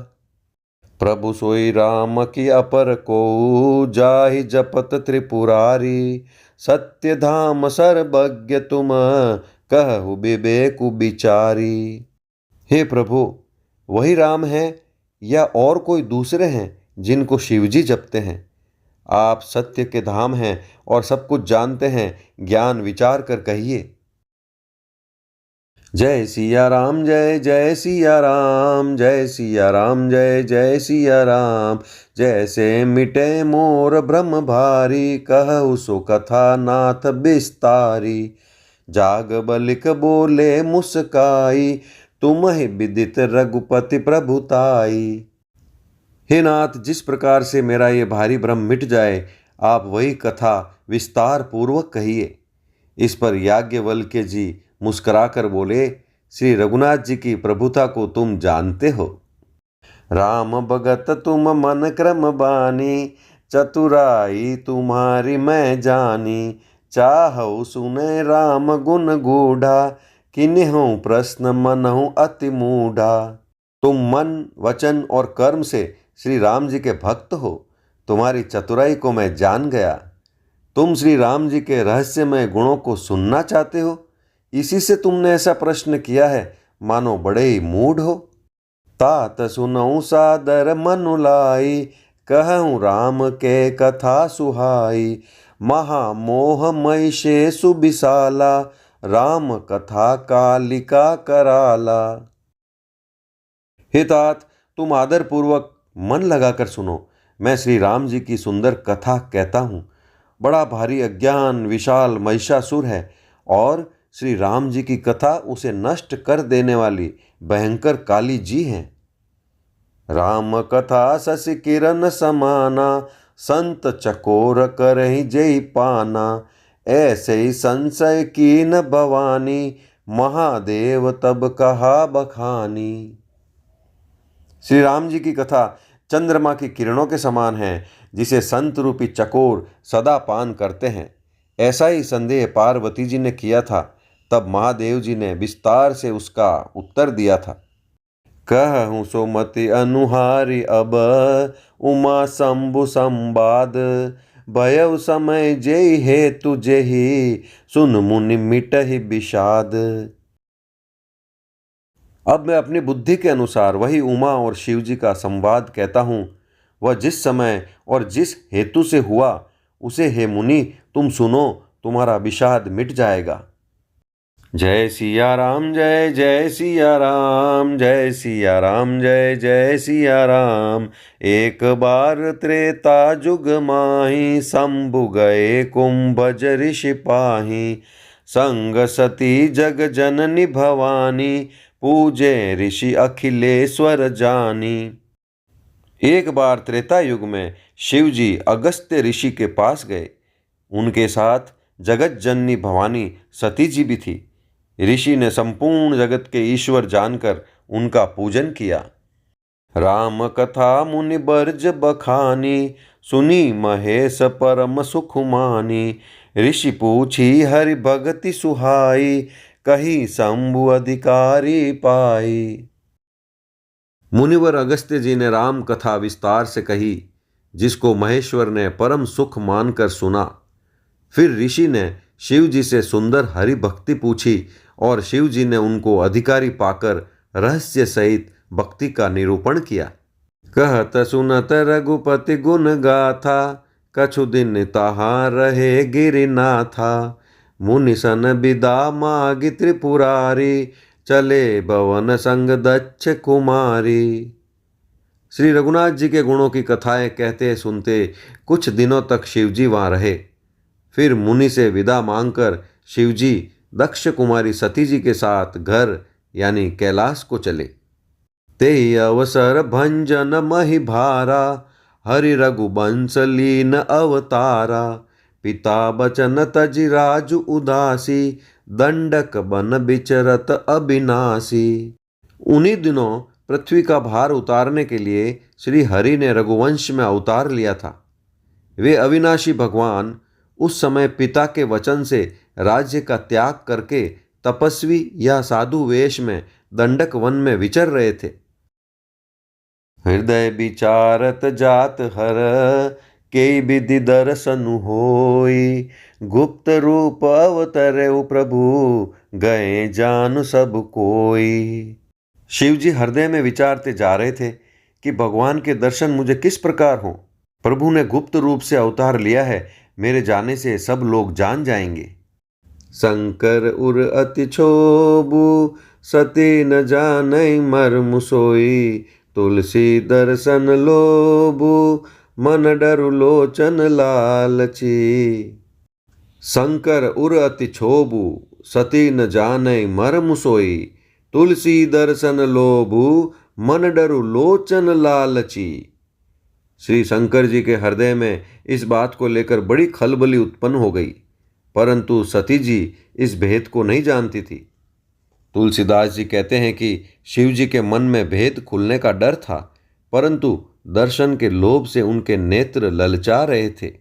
S1: प्रभु सोई राम की अपर को, जाहि जपत त्रिपुरारी, सत्य धाम सर्वज्ञ तुम, कहु विवेकु विचारी। हे प्रभु, वही राम है या और कोई दूसरे हैं जिनको शिवजी जपते हैं? आप सत्य के धाम हैं और सब कुछ जानते हैं, ज्ञान विचार कर कहिए। जय सिया राम, जय जय सिया राम, जय सिया राम, जय जय सिया राम। जैसे मिटे मोर भ्रम भारी, कहु सो कथा नाथ विस्तारी, जाग बलिक बोले मुस्काई, तुम ही विदित रघुपति प्रभुताई। हे नाथ, जिस प्रकार से मेरा ये भारी भ्रम मिट जाए, आप वही कथा विस्तार पूर्वक कहिए। इस पर याज्ञवल्क्य जी मुस्कुराकर बोले, श्री रघुनाथ जी की प्रभुता को तुम जानते हो। राम भगत तुम मन क्रम बानी, चतुराई तुम्हारी मैं जानी, चाहु सुने राम गुण गूढ़ा, किन्हु प्रश्न मनहु अति मूढ़ा। तुम मन, वचन और कर्म से श्री राम जी के भक्त हो। तुम्हारी चतुराई को मैं जान गया। तुम श्री राम जी के रहस्यमय गुणों को सुनना चाहते हो, इसी से तुमने ऐसा प्रश्न किया है, मानो बड़े ही मूढ़ हो। तात सुनऊं सादर मनु लाई, कहूँ राम के कथा सुहाई। महामोह महिषे सुबिसाला, राम कथा कालिका कराला। हे तात, तुम आदर पूर्वक मन लगाकर सुनो। मैं श्री राम जी की सुंदर कथा कहता हूँ। बड़ा भारी अज्ञान विशाल महिषासुर है और श्री राम जी की कथा उसे नष्ट कर देने वाली भयंकर काली जी हैं। राम कथा शशि किरण समाना, संत चकोर करहि जेहि पाना। ऐसे ही संशय कीन भवानी, महादेव तब कहा बखानी। श्री राम जी की कथा चंद्रमा की किरणों के समान है, जिसे संत रूपी चकोर सदा पान करते हैं। ऐसा ही संदेह पार्वती जी ने किया था। तब महादेव जी ने विस्तार से उसका उत्तर दिया था। कहूँ सुमति अनुहारी अब, उमा शंभु संवाद। भयउ समय जेहि हेतु जेहि, सुन मुनि मिटहि विषाद। अब मैं अपनी बुद्धि के अनुसार वही उमा और शिव जी का संवाद कहता हूँ। वह जिस समय और जिस हेतु से हुआ, उसे हे मुनि तुम सुनो, तुम्हारा विषाद मिट जाएगा। जय सिया राम, जय जय सिया राम, जय सिया राम, जय जय सिया राम। एक बार त्रेता जुग माही, शंभु गए कुंभज ऋषि पाही। संग सती जग जननी भवानी, पूजे ऋषि अखिलेश्वर जानी। एक बार त्रेता युग में शिव जी अगस्त्य ऋषि के पास गए। उनके साथ जगत जननी भवानी सती जी भी थी। ऋषि ने संपूर्ण जगत के ईश्वर जानकर उनका पूजन किया। राम कथा मुनि बर्ज बखानी, सुनी महेश परम सुख मानी। ऋषि पूछी हरि भगति सुहाई, कही शंभु अधिकारी पाई। मुनिवर अगस्त्य जी ने राम कथा विस्तार से कही, जिसको महेश्वर ने परम सुख मानकर सुना। फिर ऋषि ने शिव जी से सुंदर हरि भक्ति पूछी और शिव जी ने उनको अधिकारी पाकर रहस्य सहित भक्ति का निरूपण किया। कहत सुनत रघुपति गुण गाथा, कछु दिन तहाँ रहे गिरिनाथा। मुनि सन बिदा मागी त्रिपुरारी, चले भवन संग दक्ष कुमारी। श्री रघुनाथ जी के गुणों की कथाएं कहते सुनते कुछ दिनों तक शिवजी वहाँ रहे। फिर मुनि से विदा मांगकर शिवजी दक्ष कुमारी सती जी के साथ घर यानी कैलाश को चले। तेहि अवसर भंजन महि भारा, हरि रघुवंश लीन अवतारा। पिता बचन तजि राजु उदासी, दंडक बन बिचरत अविनाशी। उन्हीं दिनों पृथ्वी का भार उतारने के लिए श्री हरि ने रघुवंश में अवतार लिया था। वे अविनाशी भगवान उस समय पिता के वचन से राज्य का त्याग करके तपस्वी या साधु वेश में दंडक वन में विचर रहे थे। हृदय विचारत जात हर, के विधि दर्शनु होई। गुप्त रूप अवतरे प्रभु, गए जान सब कोई। शिवजी हृदय में विचारते जा रहे थे कि भगवान के दर्शन मुझे किस प्रकार हों। प्रभु ने गुप्त रूप से अवतार लिया है, मेरे जाने से सब लोग जान जाएंगे। शंकर उर अति क्षोभु, सती न जानई मर्म सोई। तुलसी दर्शन लोभु, मन डरु लोचन लालची। शंकर उर अति क्षोभु, सती न जानई मर्म सोई। तुलसी दर्शन लोभु, मन डरु लोचन लालची। श्री शंकर जी के हृदय में इस बात को लेकर बड़ी खलबली उत्पन्न हो गई, परंतु सती जी इस भेद को नहीं जानती थी। तुलसीदास जी कहते हैं कि शिव जी के मन में भेद खुलने का डर था, परंतु दर्शन के लोभ से उनके नेत्र ललचा रहे थे।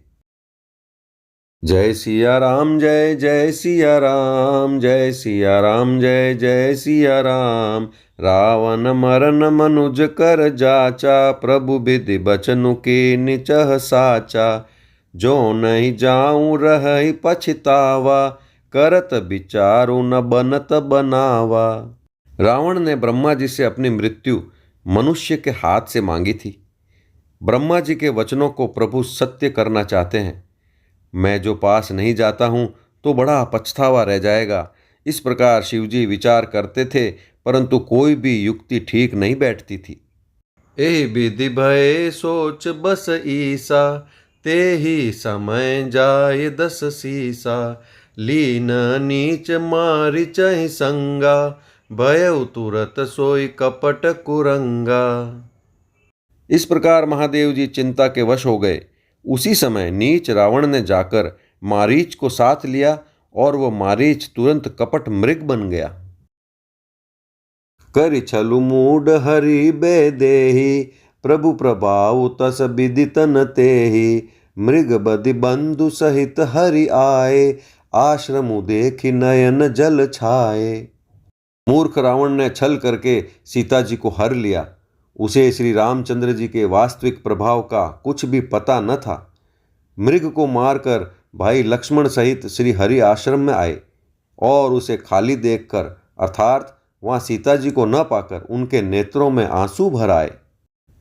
S1: जय सिया राम, जय जय सिया राम, जय सिया राम, जय जय सिया राम। रावण मरन मनुज कर जाचा, प्रभु विधि बचनु कीन्हि चह साचा। जो नहीं जाऊं रही पछतावा, करत विचारू न बनत बनावा। रावण ने ब्रह्मा जी से अपनी मृत्यु मनुष्य के हाथ से मांगी थी। ब्रह्मा जी के वचनों को प्रभु सत्य करना चाहते हैं। मैं जो पास नहीं जाता हूं तो बड़ा पछतावा रह जाएगा। इस प्रकार शिवजी विचार करते थे, परंतु कोई भी युक्ति ठीक नहीं बैठती थी। ए विधि भय सोच बस ईसा, ते ही समय जाए दस सीसा। लीन नीच मारि चहि संगा, भय तुरत सोई कपट कुरंगा। इस प्रकार महादेव जी चिंता के वश हो गए। उसी समय नीच रावण ने जाकर मारीच को साथ लिया और वह मारीच तुरंत कपट मृग बन गया। करि छलु मूड हरि बेदेहि, प्रभु प्रभाव तस विदित न तेहि। मृग बदि बंधु सहित हरि आए, आश्रम देखि नयन जल छाए। मूर्ख रावण ने छल करके सीता जी को हर लिया। उसे श्री रामचंद्र जी के वास्तविक प्रभाव का कुछ भी पता न था। मृग को मारकर भाई लक्ष्मण सहित श्री हरि आश्रम में आए और उसे खाली देखकर, अर्थात वहां सीता जी को न पाकर उनके नेत्रों में आंसू भर आए।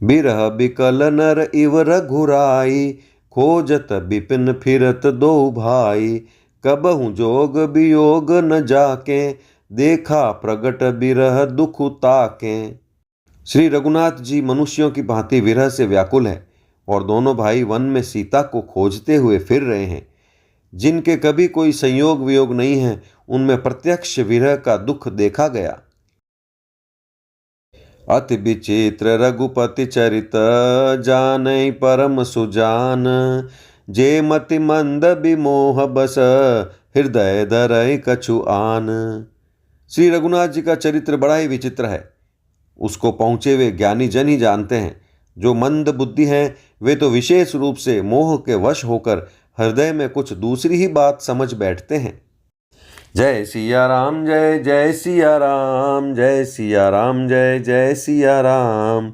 S1: बिरह बिकल नर इव रघुराई, खोजत बिपिन फिरत दो भाई। कबहु जोग वियोग न जाके, देखा प्रगट बिरह दुख ताके। श्री रघुनाथ जी मनुष्यों की भांति विरह से व्याकुल है और दोनों भाई वन में सीता को खोजते हुए फिर रहे हैं। जिनके कभी कोई संयोग वियोग नहीं है, उनमें प्रत्यक्ष विरह का दुख देखा गया। अति विचित्र रघुपति चरित, जानई परम सुजान। जे मति मंद विमोह बस, हृदय धरई कछु आन। श्री रघुनाथ जी का चरित्र बड़ा ही विचित्र है। उसको पहुँचे वे ज्ञानी जन ही जानते हैं। जो मंद बुद्धि हैं वे तो विशेष रूप से मोह के वश होकर हृदय में कुछ दूसरी ही बात समझ बैठते हैं। जय सिया राम जय जय सिया राम, जय सिया राम जय जय सिया राम।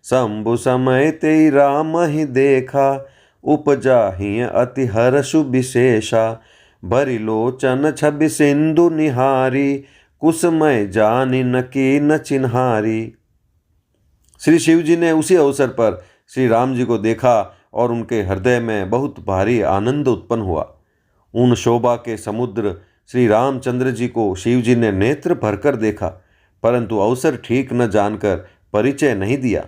S1: शंभु समय ते राम ही देखा, उपजा ही अति हर्षु विशेषा। भरि लोचन छवि सिंधु निहारी, कुसमय जानी न की न चिन्हारी। श्री शिव जी ने उसी अवसर पर श्री राम जी को देखा और उनके हृदय में बहुत भारी आनंद उत्पन्न हुआ। उन शोभा के समुद्र श्री रामचंद्र जी को शिव जी ने नेत्र भरकर देखा, परंतु अवसर ठीक न जानकर परिचय नहीं दिया।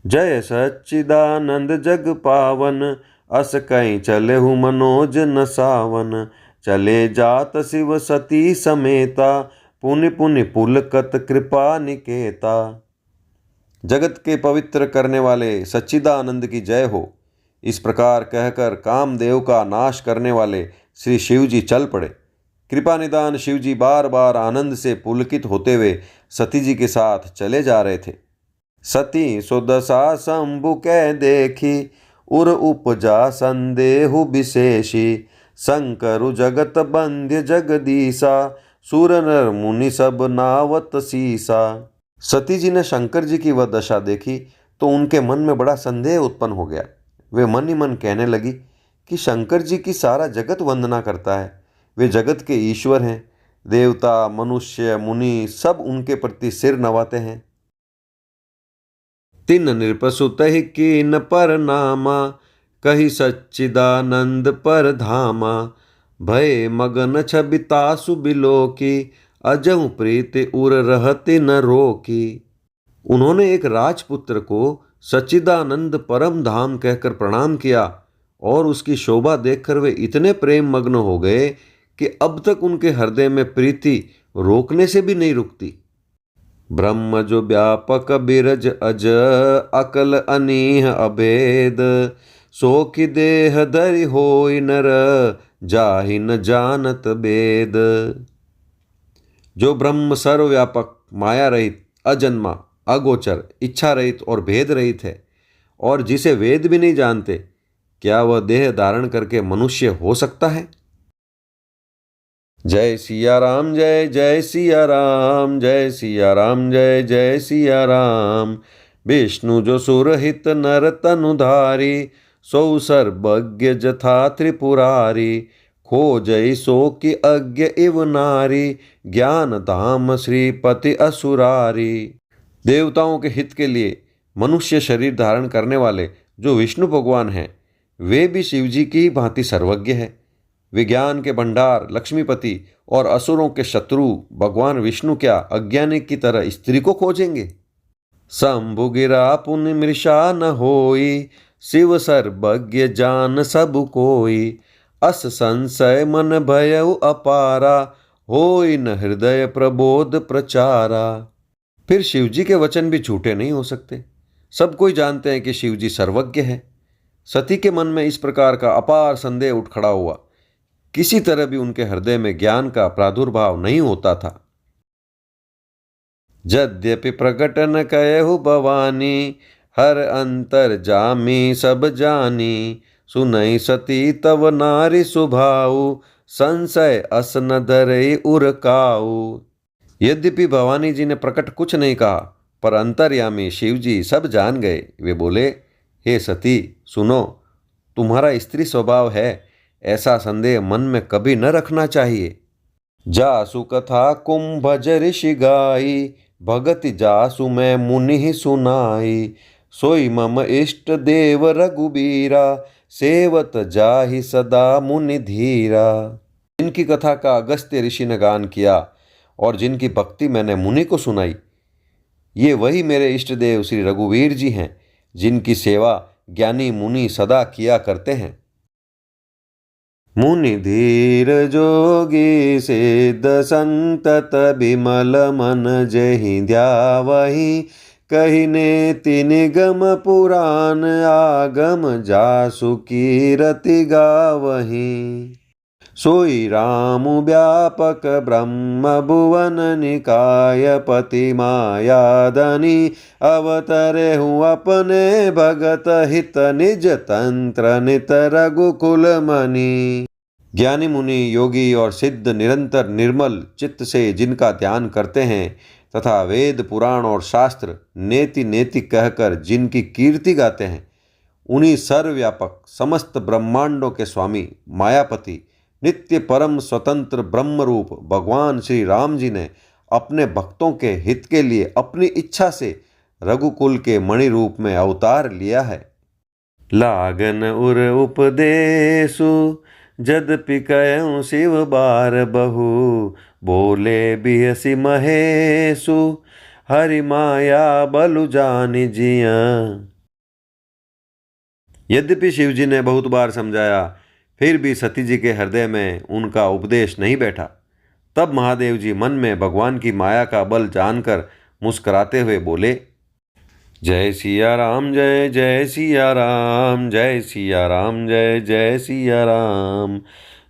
S1: जय सच्चिदानंद जग पावन, अस कहीं चले हूँ मनोज न सावन। चले जात शिव सती समेता, पुनि पुनि पुलकत कृपा निकेता। जगत के पवित्र करने वाले सच्चिदानंद की जय हो। इस प्रकार कहकर कामदेव का नाश करने वाले श्री शिव जी चल पड़े। कृपा निदान शिव जी बार बार आनंद से पुलकित होते हुए सती जी के साथ चले जा रहे थे। सती सुदशा शंभु कै देखी, उर उपजा संदेहु विशेषी। शंकरु जगत बंध्य जगदीसा, सुर नर मुनि सब नावत सीसा। सती जी ने शंकर जी की वह दशा देखी तो उनके मन में बड़ा संदेह उत्पन्न हो गया। वे मन ही मन कहने लगी कि शंकर जी की सारा जगत वंदना करता है। वे जगत के ईश्वर हैं। देवता मनुष्य मुनि सब उनके प्रति सिर नवाते हैं। तिन नृपसुत ही कीन पर नामा, कही सच्चिदानंद पर धामा। भय मगन छबितासु बिलोकी, अजहु प्रीति उर रहते न रोकी। उन्होंने एक राजपुत्र को सच्चिदानंद परम धाम कहकर प्रणाम किया और उसकी शोभा देखकर वे इतने प्रेम मग्न हो गए कि अब तक उनके हृदय में प्रीति रोकने से भी नहीं रुकती। ब्रह्म जो व्यापक बिरज अज, अकल अनीह अभेद। सो कि देह धरि होई नर, जाहि न जानत वेद। जो ब्रह्म सर्वव्यापक माया रहित अजन्मा अगोचर इच्छा रहित और भेद रहित है और जिसे वेद भी नहीं जानते, क्या वह देह धारण करके मनुष्य हो सकता है? जय सिया राम जय जय सिया राम, जय सिया राम जय जय सिया राम। विष्णु जो सुरहित नर तनुधारी, सौ सर्वज्ञ जथा त्रिपुरारी, खोजई सो कि अज्ञ इव नारी, ज्ञान धाम श्रीपति असुरारी। देवताओं के हित के लिए मनुष्य शरीर धारण करने वाले जो विष्णु भगवान हैं, वे भी शिवजी की भांति सर्वज्ञ है। विज्ञान के भंडार लक्ष्मीपति और असुरों के शत्रु भगवान विष्णु क्या अज्ञानी की तरह स्त्री को खोजेंगे। शंभु गिरा पुन मृषा न होई, शिव सर्वज्ञ जान सब कोई, अस संशय मन भयउ अपारा, होई न हृदय प्रबोध प्रचारा। फिर शिवजी के वचन भी झूठे नहीं हो सकते। सब कोई जानते हैं कि शिवजी सर्वज्ञ है। सती के मन में इस प्रकार का अपार संदेह उठ खड़ा हुआ। किसी तरह भी उनके हृदय में ज्ञान का प्रादुर्भाव नहीं होता था। यद्यपि प्रकट न कहु भवानी, हर अंतर जामी सब जानी, सुनई सती तव नारी सुभाऊ, संशय अस न धरई उरकाऊ। यद्यपि भवानी जी ने प्रकट कुछ नहीं कहा, पर अंतर्यामी शिवजी सब जान गए। वे बोले, हे सती सुनो, तुम्हारा स्त्री स्वभाव है, ऐसा संदेह मन में कभी न रखना चाहिए। जासु कथा कुंभज ऋषि गाई, भगति जासु मैं मुनि सुनाई, सोई मम इष्ट देव रघुबीरा, सेवत जाहि सदा मुनि धीरा। जिनकी कथा का अगस्त्य ऋषि ने गान किया और जिनकी भक्ति मैंने मुनि को सुनाई, ये वही मेरे इष्ट देव श्री रघुवीर जी हैं, जिनकी सेवा ज्ञानी मुनि सदा किया करते हैं। मुनि धीर जोगी सिद्ध संतत बिमल मन जहि ध्यावहि, कहिने तिन गम पुराण आगम जासु कीरति गावहि। सोई राम व्यापक ब्रह्म भुवन निकाय पति मायादनि, अवतरे हूँ अपने भगत हित निज तंत्र नित रघुकुल मणि। ज्ञानी मुनि योगी और सिद्ध निरंतर निर्मल चित्त से जिनका ध्यान करते हैं तथा वेद पुराण और शास्त्र नेति नेति कहकर जिनकी कीर्ति गाते हैं, उन्हीं सर्वव्यापक समस्त ब्रह्मांडों के स्वामी मायापति नित्य परम स्वतंत्र ब्रह्म रूप भगवान श्री राम जी ने अपने भक्तों के हित के लिए अपनी इच्छा से रघुकुल के मणि रूप में अवतार लिया है। लागन उर उपदेशु जदपि कहूँ शिव बार बहु, बोले बिहसी महेशु हरि माया बलु जानि जिया। यद्यपि शिव जी ने बहुत बार समझाया, फिर भी सती जी के हृदय में उनका उपदेश नहीं बैठा। तब महादेव जी मन में भगवान की माया का बल जानकर मुस्कुराते हुए बोले, जय सिया राम जय जय सिया राम, जय सिया राम जय जय सिया राम।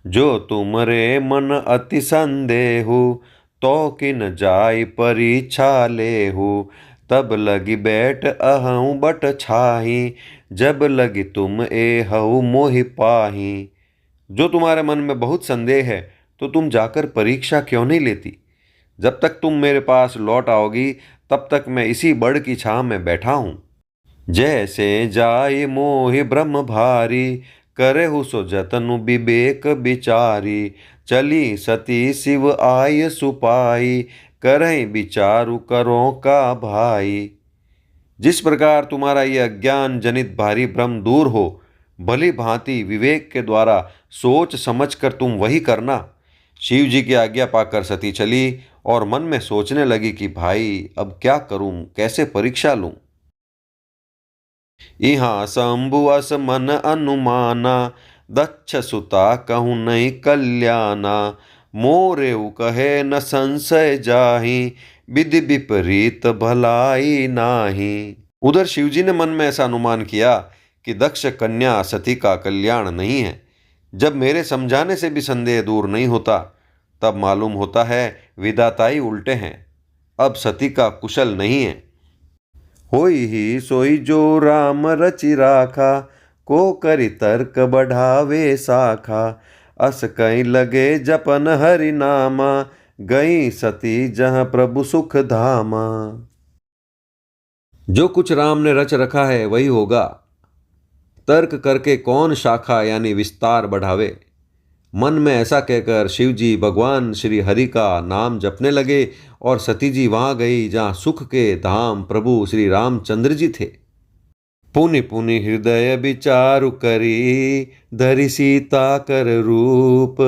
S1: जो तुमरे मन अति संदेहु, तो किन जाय परीक्षा लेहु, तब लगी बैठ अहूँ बट छाही, जब लगी तुम एहु मोहि पाही। जो तुम्हारे मन में बहुत संदेह है, तो तुम जाकर परीक्षा क्यों नहीं लेती? जब तक तुम मेरे पास लौट आओगी, तब तक मैं इसी बड़ की छाँव में बैठा हूँ। जैसे जाय मोहि ब्रह्म भारी, करहु सो जतनु विवेक विचारी, चली सती शिव आय सुपाई, करहि विचारु करो का भाई। जिस प्रकार तुम्हारा यह अज्ञान जनित भारी भ्रम दूर हो, भली भांति विवेक के द्वारा सोच समझकर तुम वही करना। शिव जी की आज्ञा पाकर सती चली और मन में सोचने लगी कि भाई अब क्या करूं, कैसे परीक्षा लूं। इहाँ शंभु अस मन अनुमाना, दक्ष सुता कहूँ नहीं कल्याणा, मोरेउ कहे न संशय जाहि, विधि विपरीत भलाई नाही। उधर शिवजी ने मन में ऐसा अनुमान किया कि दक्ष कन्या सती का कल्याण नहीं है। जब मेरे समझाने से भी संदेह दूर नहीं होता, तब मालूम होता है विधाताई उल्टे हैं। अब सती का कुशल नहीं है। होई ही सोई जो राम रचि राखा, को करि तर्क बढ़ावे शाखा, अस कहीं लगे जपन हरि नामा, गई सती जहाँ प्रभु सुख धामा। जो कुछ राम ने रच रखा है वही होगा। तर्क करके कौन शाखा यानी विस्तार बढ़ावे। मन में ऐसा कहकर शिवजी भगवान श्री हरि का नाम जपने लगे और सती जी वहां गई जहां सुख के धाम प्रभु श्री रामचंद्र जी थे। पुनि पुनि हृदय विचारु करी, धरि सीता कर रूप,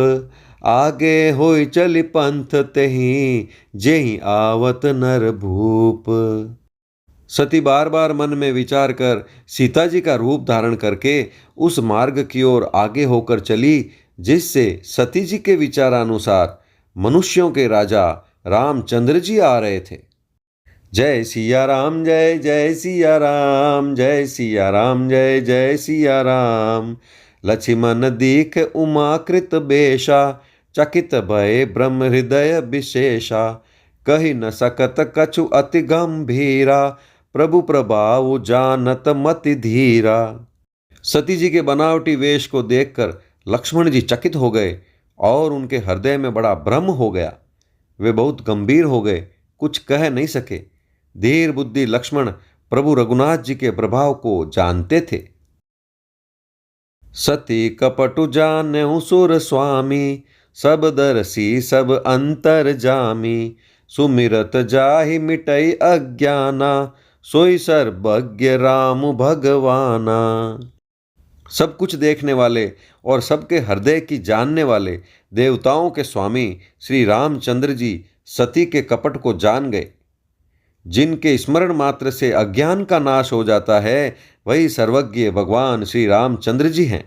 S1: आगे होई चली पंथ तेहि, जेहि आवत नर भूप। सती बार बार मन में विचार कर सीता जी का रूप धारण करके उस मार्ग की ओर आगे होकर चली जिससे सती जी के विचारानुसार मनुष्यों के राजा रामचंद्र जी आ रहे थे। जय सिया राम, जय जय सिया राम, जय सिया राम, जय जय सिया राम। लक्ष्मण दीख उमाकृत बेशा, चकित भय ब्रह्म हृदय विशेषा, कही न सकत कछु अति गंभीरा, प्रभु प्रभाव जानत मति धीरा। सती जी के बनावटी वेश को देखकर लक्ष्मण जी चकित हो गए और उनके हृदय में बड़ा भ्रम हो गया। वे बहुत गंभीर हो गए, कुछ कह नहीं सके। धीर बुद्धि लक्ष्मण प्रभु रघुनाथ जी के प्रभाव को जानते थे। सती कपटु जानेहु सुर स्वामी, सब दरसी सब अंतर जामी, सुमिरत जाहि मिटई अज्ञाना, सोई सर्वज्ञ राम भगवाना। सब कुछ देखने वाले और सबके हृदय की जानने वाले देवताओं के स्वामी श्री रामचंद्र जी सती के कपट को जान गए। जिनके स्मरण मात्र से अज्ञान का नाश हो जाता है वही सर्वज्ञ भगवान श्री रामचंद्र जी हैं।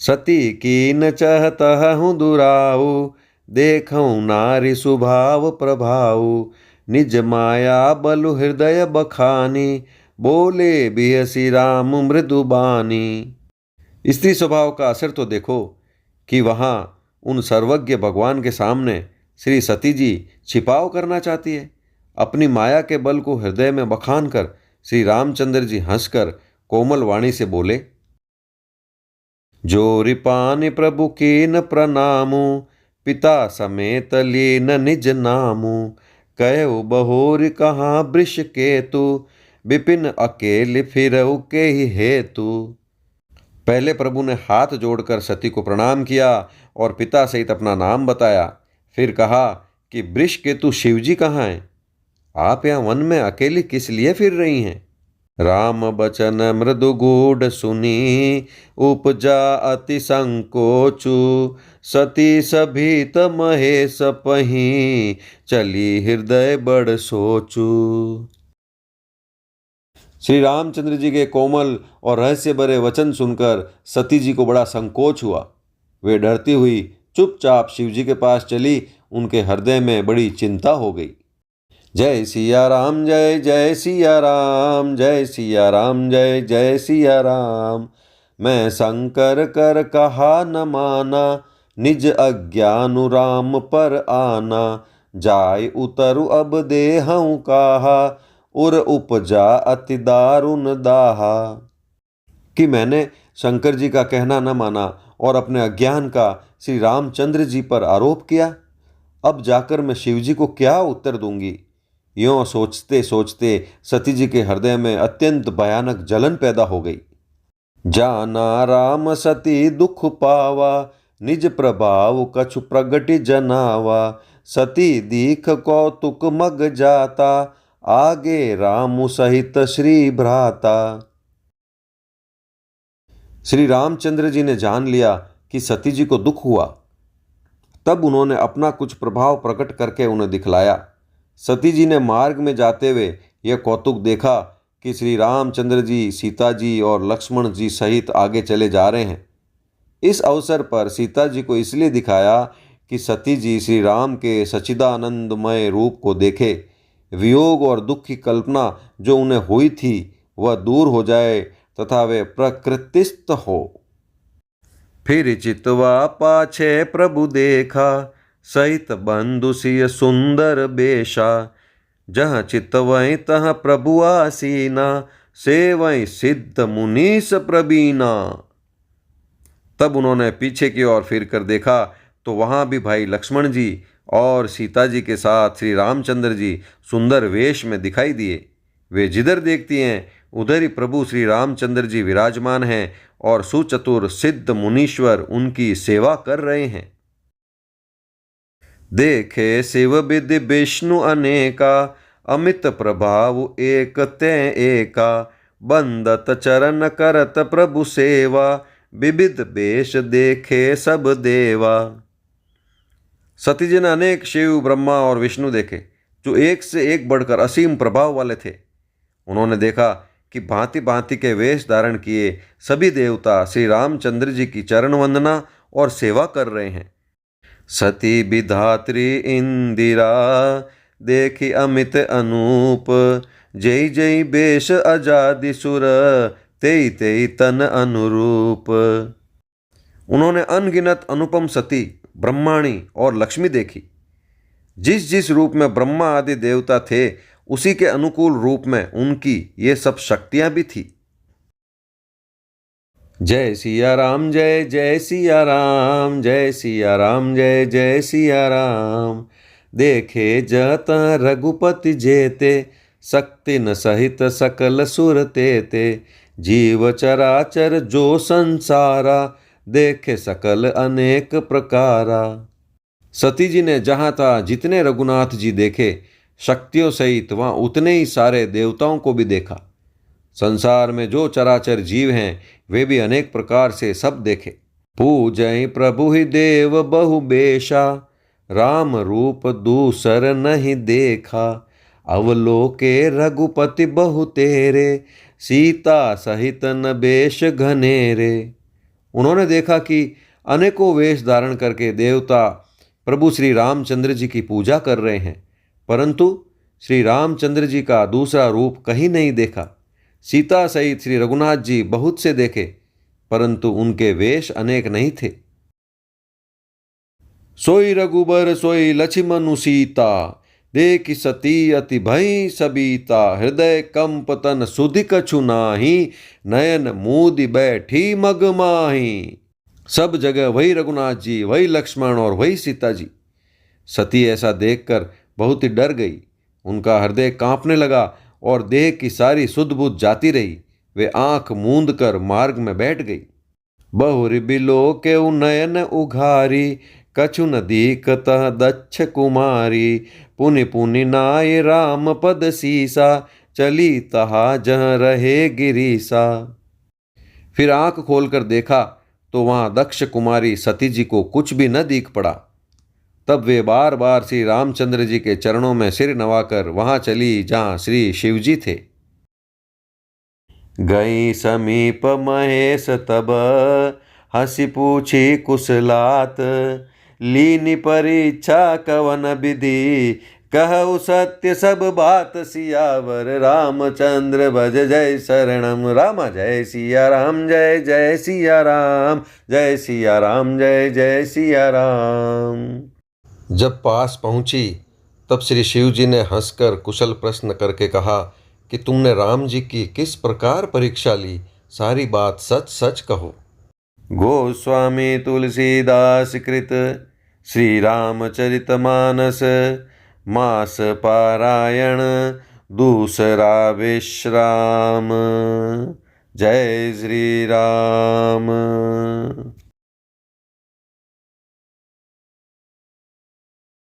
S1: सती कीन चहतह हूँ दुराऊ, देखऊँ नारी सुभाव प्रभाऊ, निज माया बलु हृदय बखानी, बोले बिहसी राम मृदुबानी। स्त्री स्वभाव का असर तो देखो कि वहाँ उन सर्वज्ञ भगवान के सामने श्री सती जी छिपाव करना चाहती है। अपनी माया के बल को हृदय में बखान कर श्री रामचंद्र जी हंसकर कोमल वाणी से बोले, जो रिपान प्रभु कीन प्रणामु, पिता समेत लीन निज नामु, कहो बहोर कहाँ वृष केतु, विपिन अकेले फिरऊ के ही हेतु। पहले प्रभु ने हाथ जोड़कर सती को प्रणाम किया और पिता सहित अपना नाम बताया। फिर कहा कि वृष केतु शिवजी कहाँ हैं? आप यहाँ वन में अकेली किस लिए फिर रही हैं? राम बचन मृदु गूढ़ सुनी, उपजा अति संकोचु, सती सभीत महेश पही, चली हृदय बड़ सोचू। श्री रामचंद्र जी के कोमल और रहस्य भरे वचन सुनकर सती जी को बड़ा संकोच हुआ। वे डरती हुई चुपचाप शिवजी के पास चली। उनके हृदय में बड़ी चिंता हो गई। जय सिया राम, जय जय सिया राम, जय सिया राम, जय जय सिया राम। मैं शंकर कर कहा न माना, निज अज्ञानु राम पर आना, जाय उतरु अब देहऊँ काहा, उर उपजा अति दारुण दाहा। कि मैंने शंकर जी का कहना न माना और अपने अज्ञान का श्री रामचंद्र जी पर आरोप किया। अब जाकर मैं शिव जी को क्या उत्तर दूंगी? यों सोचते सोचते सती जी के हृदय में अत्यंत भयानक जलन पैदा हो गई। जाना राम सती दुख पावा, निज प्रभाव कछु प्रगटि जनावा, सती दीख कौतुक मग जाता, आगे रामु सहित श्री भ्राता। श्री रामचंद्र जी ने जान लिया कि सती जी को दुख हुआ। तब उन्होंने अपना कुछ प्रभाव प्रकट करके उन्हें दिखलाया। सती जी ने मार्ग में जाते हुए यह कौतुक देखा कि श्री रामचंद्र जी, सीता जी और लक्ष्मण जी सहित आगे चले जा रहे हैं। इस अवसर पर सीता जी को इसलिए दिखाया कि सती जी श्री राम के सच्चिदानंदमय रूप को देखे, वियोग और दुख की कल्पना जो उन्हें हुई थी वह दूर हो जाए तथा वे प्रकृतिस्थ हो। फिर चितवा पाछे प्रभु देखा, सहित बंधु सिय सुंदर बेशा, जहाँ चितवै तहाँ प्रभु आसीना, सेवै सिद्ध मुनीस प्रवीणा। तब उन्होंने पीछे की ओर फिर कर देखा तो वहाँ भी भाई लक्ष्मण जी और सीता जी के साथ श्री रामचंद्र जी सुंदर वेश में दिखाई दिए। वे जिधर देखती हैं उधर ही प्रभु श्री रामचंद्र जी विराजमान हैं और सुचतुर सिद्ध मुनीश्वर उनकी सेवा कर रहे हैं। देखे शिव विधि विष्णु अनेका, अमित प्रभाव एक ते एका, बंदत चरण करत प्रभु सेवा, विविध वेश देखे सब देवा। सती जी ने अनेक शिव ब्रह्मा और विष्णु देखे जो एक से एक बढ़कर असीम प्रभाव वाले थे। उन्होंने देखा कि भांति भांति के वेश धारण किए सभी देवता श्री रामचंद्र जी की चरण वंदना और सेवा कर रहे हैं। सती विधात्री इंदिरा, देखी अमित अनूप, जय जय बेश अजादि सुर, तेई तेई तन अनुरूप। उन्होंने अनगिनत अनुपम सती, ब्रह्माणी और लक्ष्मी देखी। जिस जिस रूप में ब्रह्मा आदि देवता थे उसी के अनुकूल रूप में उनकी ये सब शक्तियां भी थी। जय सिया राम, जय जय सिया राम, जय सिया राम, जय जय सिया राम। देखे जत रघुपति जेते, शक्ति न सहित सकल सुर तेते, जीव चराचर जो संसारा, देखे सकल अनेक प्रकारा। सती जी ने जहाँ था जितने रघुनाथ जी देखे, शक्तियों सहित वहाँ उतने ही सारे देवताओं को भी देखा। संसार में जो चराचर जीव हैं वे भी अनेक प्रकार से सब देखे। पूजय प्रभु ही देव बहु बेशा, राम रूप दूसर नहीं देखा, अवलोके रघुपति बहु तेरे, सीता सहित न बेश घनेरे। उन्होंने देखा कि अनेकों वेश धारण करके देवता प्रभु श्री रामचंद्र जी की पूजा कर रहे हैं, परंतु श्री रामचंद्र जी का दूसरा रूप कहीं नहीं देखा। सीता सहित श्री रघुनाथ जी बहुत से देखे, परंतु उनके वेश अनेक नहीं थे। सोई रघुबर सोई लक्ष्मणु सीता, देखि सती अति भई सबीता, हृदय कंप तन सुधि कछु नाही, नयन मूदि बैठी मगमाही। सब जगह वही रघुनाथ जी, वही लक्ष्मण और वही सीता जी। सती ऐसा देखकर बहुत ही डर गई। उनका हृदय कांपने लगा और देह की सारी सुध बुध जाती रही। वे आंख मूंद कर मार्ग में बैठ गई। बहुरि बिलोके नयन उघारी, कछु न दीखतः दक्ष कुमारी, पुनि पुनि नाय राम पद सीसा, चली तहा जह रहे गिरीसा। फिर आंख खोलकर देखा तो वहां दक्ष कुमारी सती जी को कुछ भी न दिख पड़ा। तब वे बार बार श्री रामचंद्र जी के चरणों में सिर नवाकर वहां चली जहां श्री शिव जी थे। गई समीप महेश तब, हंसी पूछी कुशलात, लीनी परीक्षा कवन विधि, कहु सत्य सब बात, सियावर रामचंद्र भज जय शरणम। राम जय सिया राम, जय जय सिया राम, जय सिया राम, जय जय सिया राम। जब पास पहुंची तब श्री शिव जी ने हंसकर कुशल प्रश्न करके कहा कि तुमने राम जी की किस प्रकार परीक्षा ली, सारी बात सच सच कहो। गोस्वामी तुलसीदास कृत श्री रामचरितमानस, मास पारायण दूसरा विश्राम। जय श्री राम।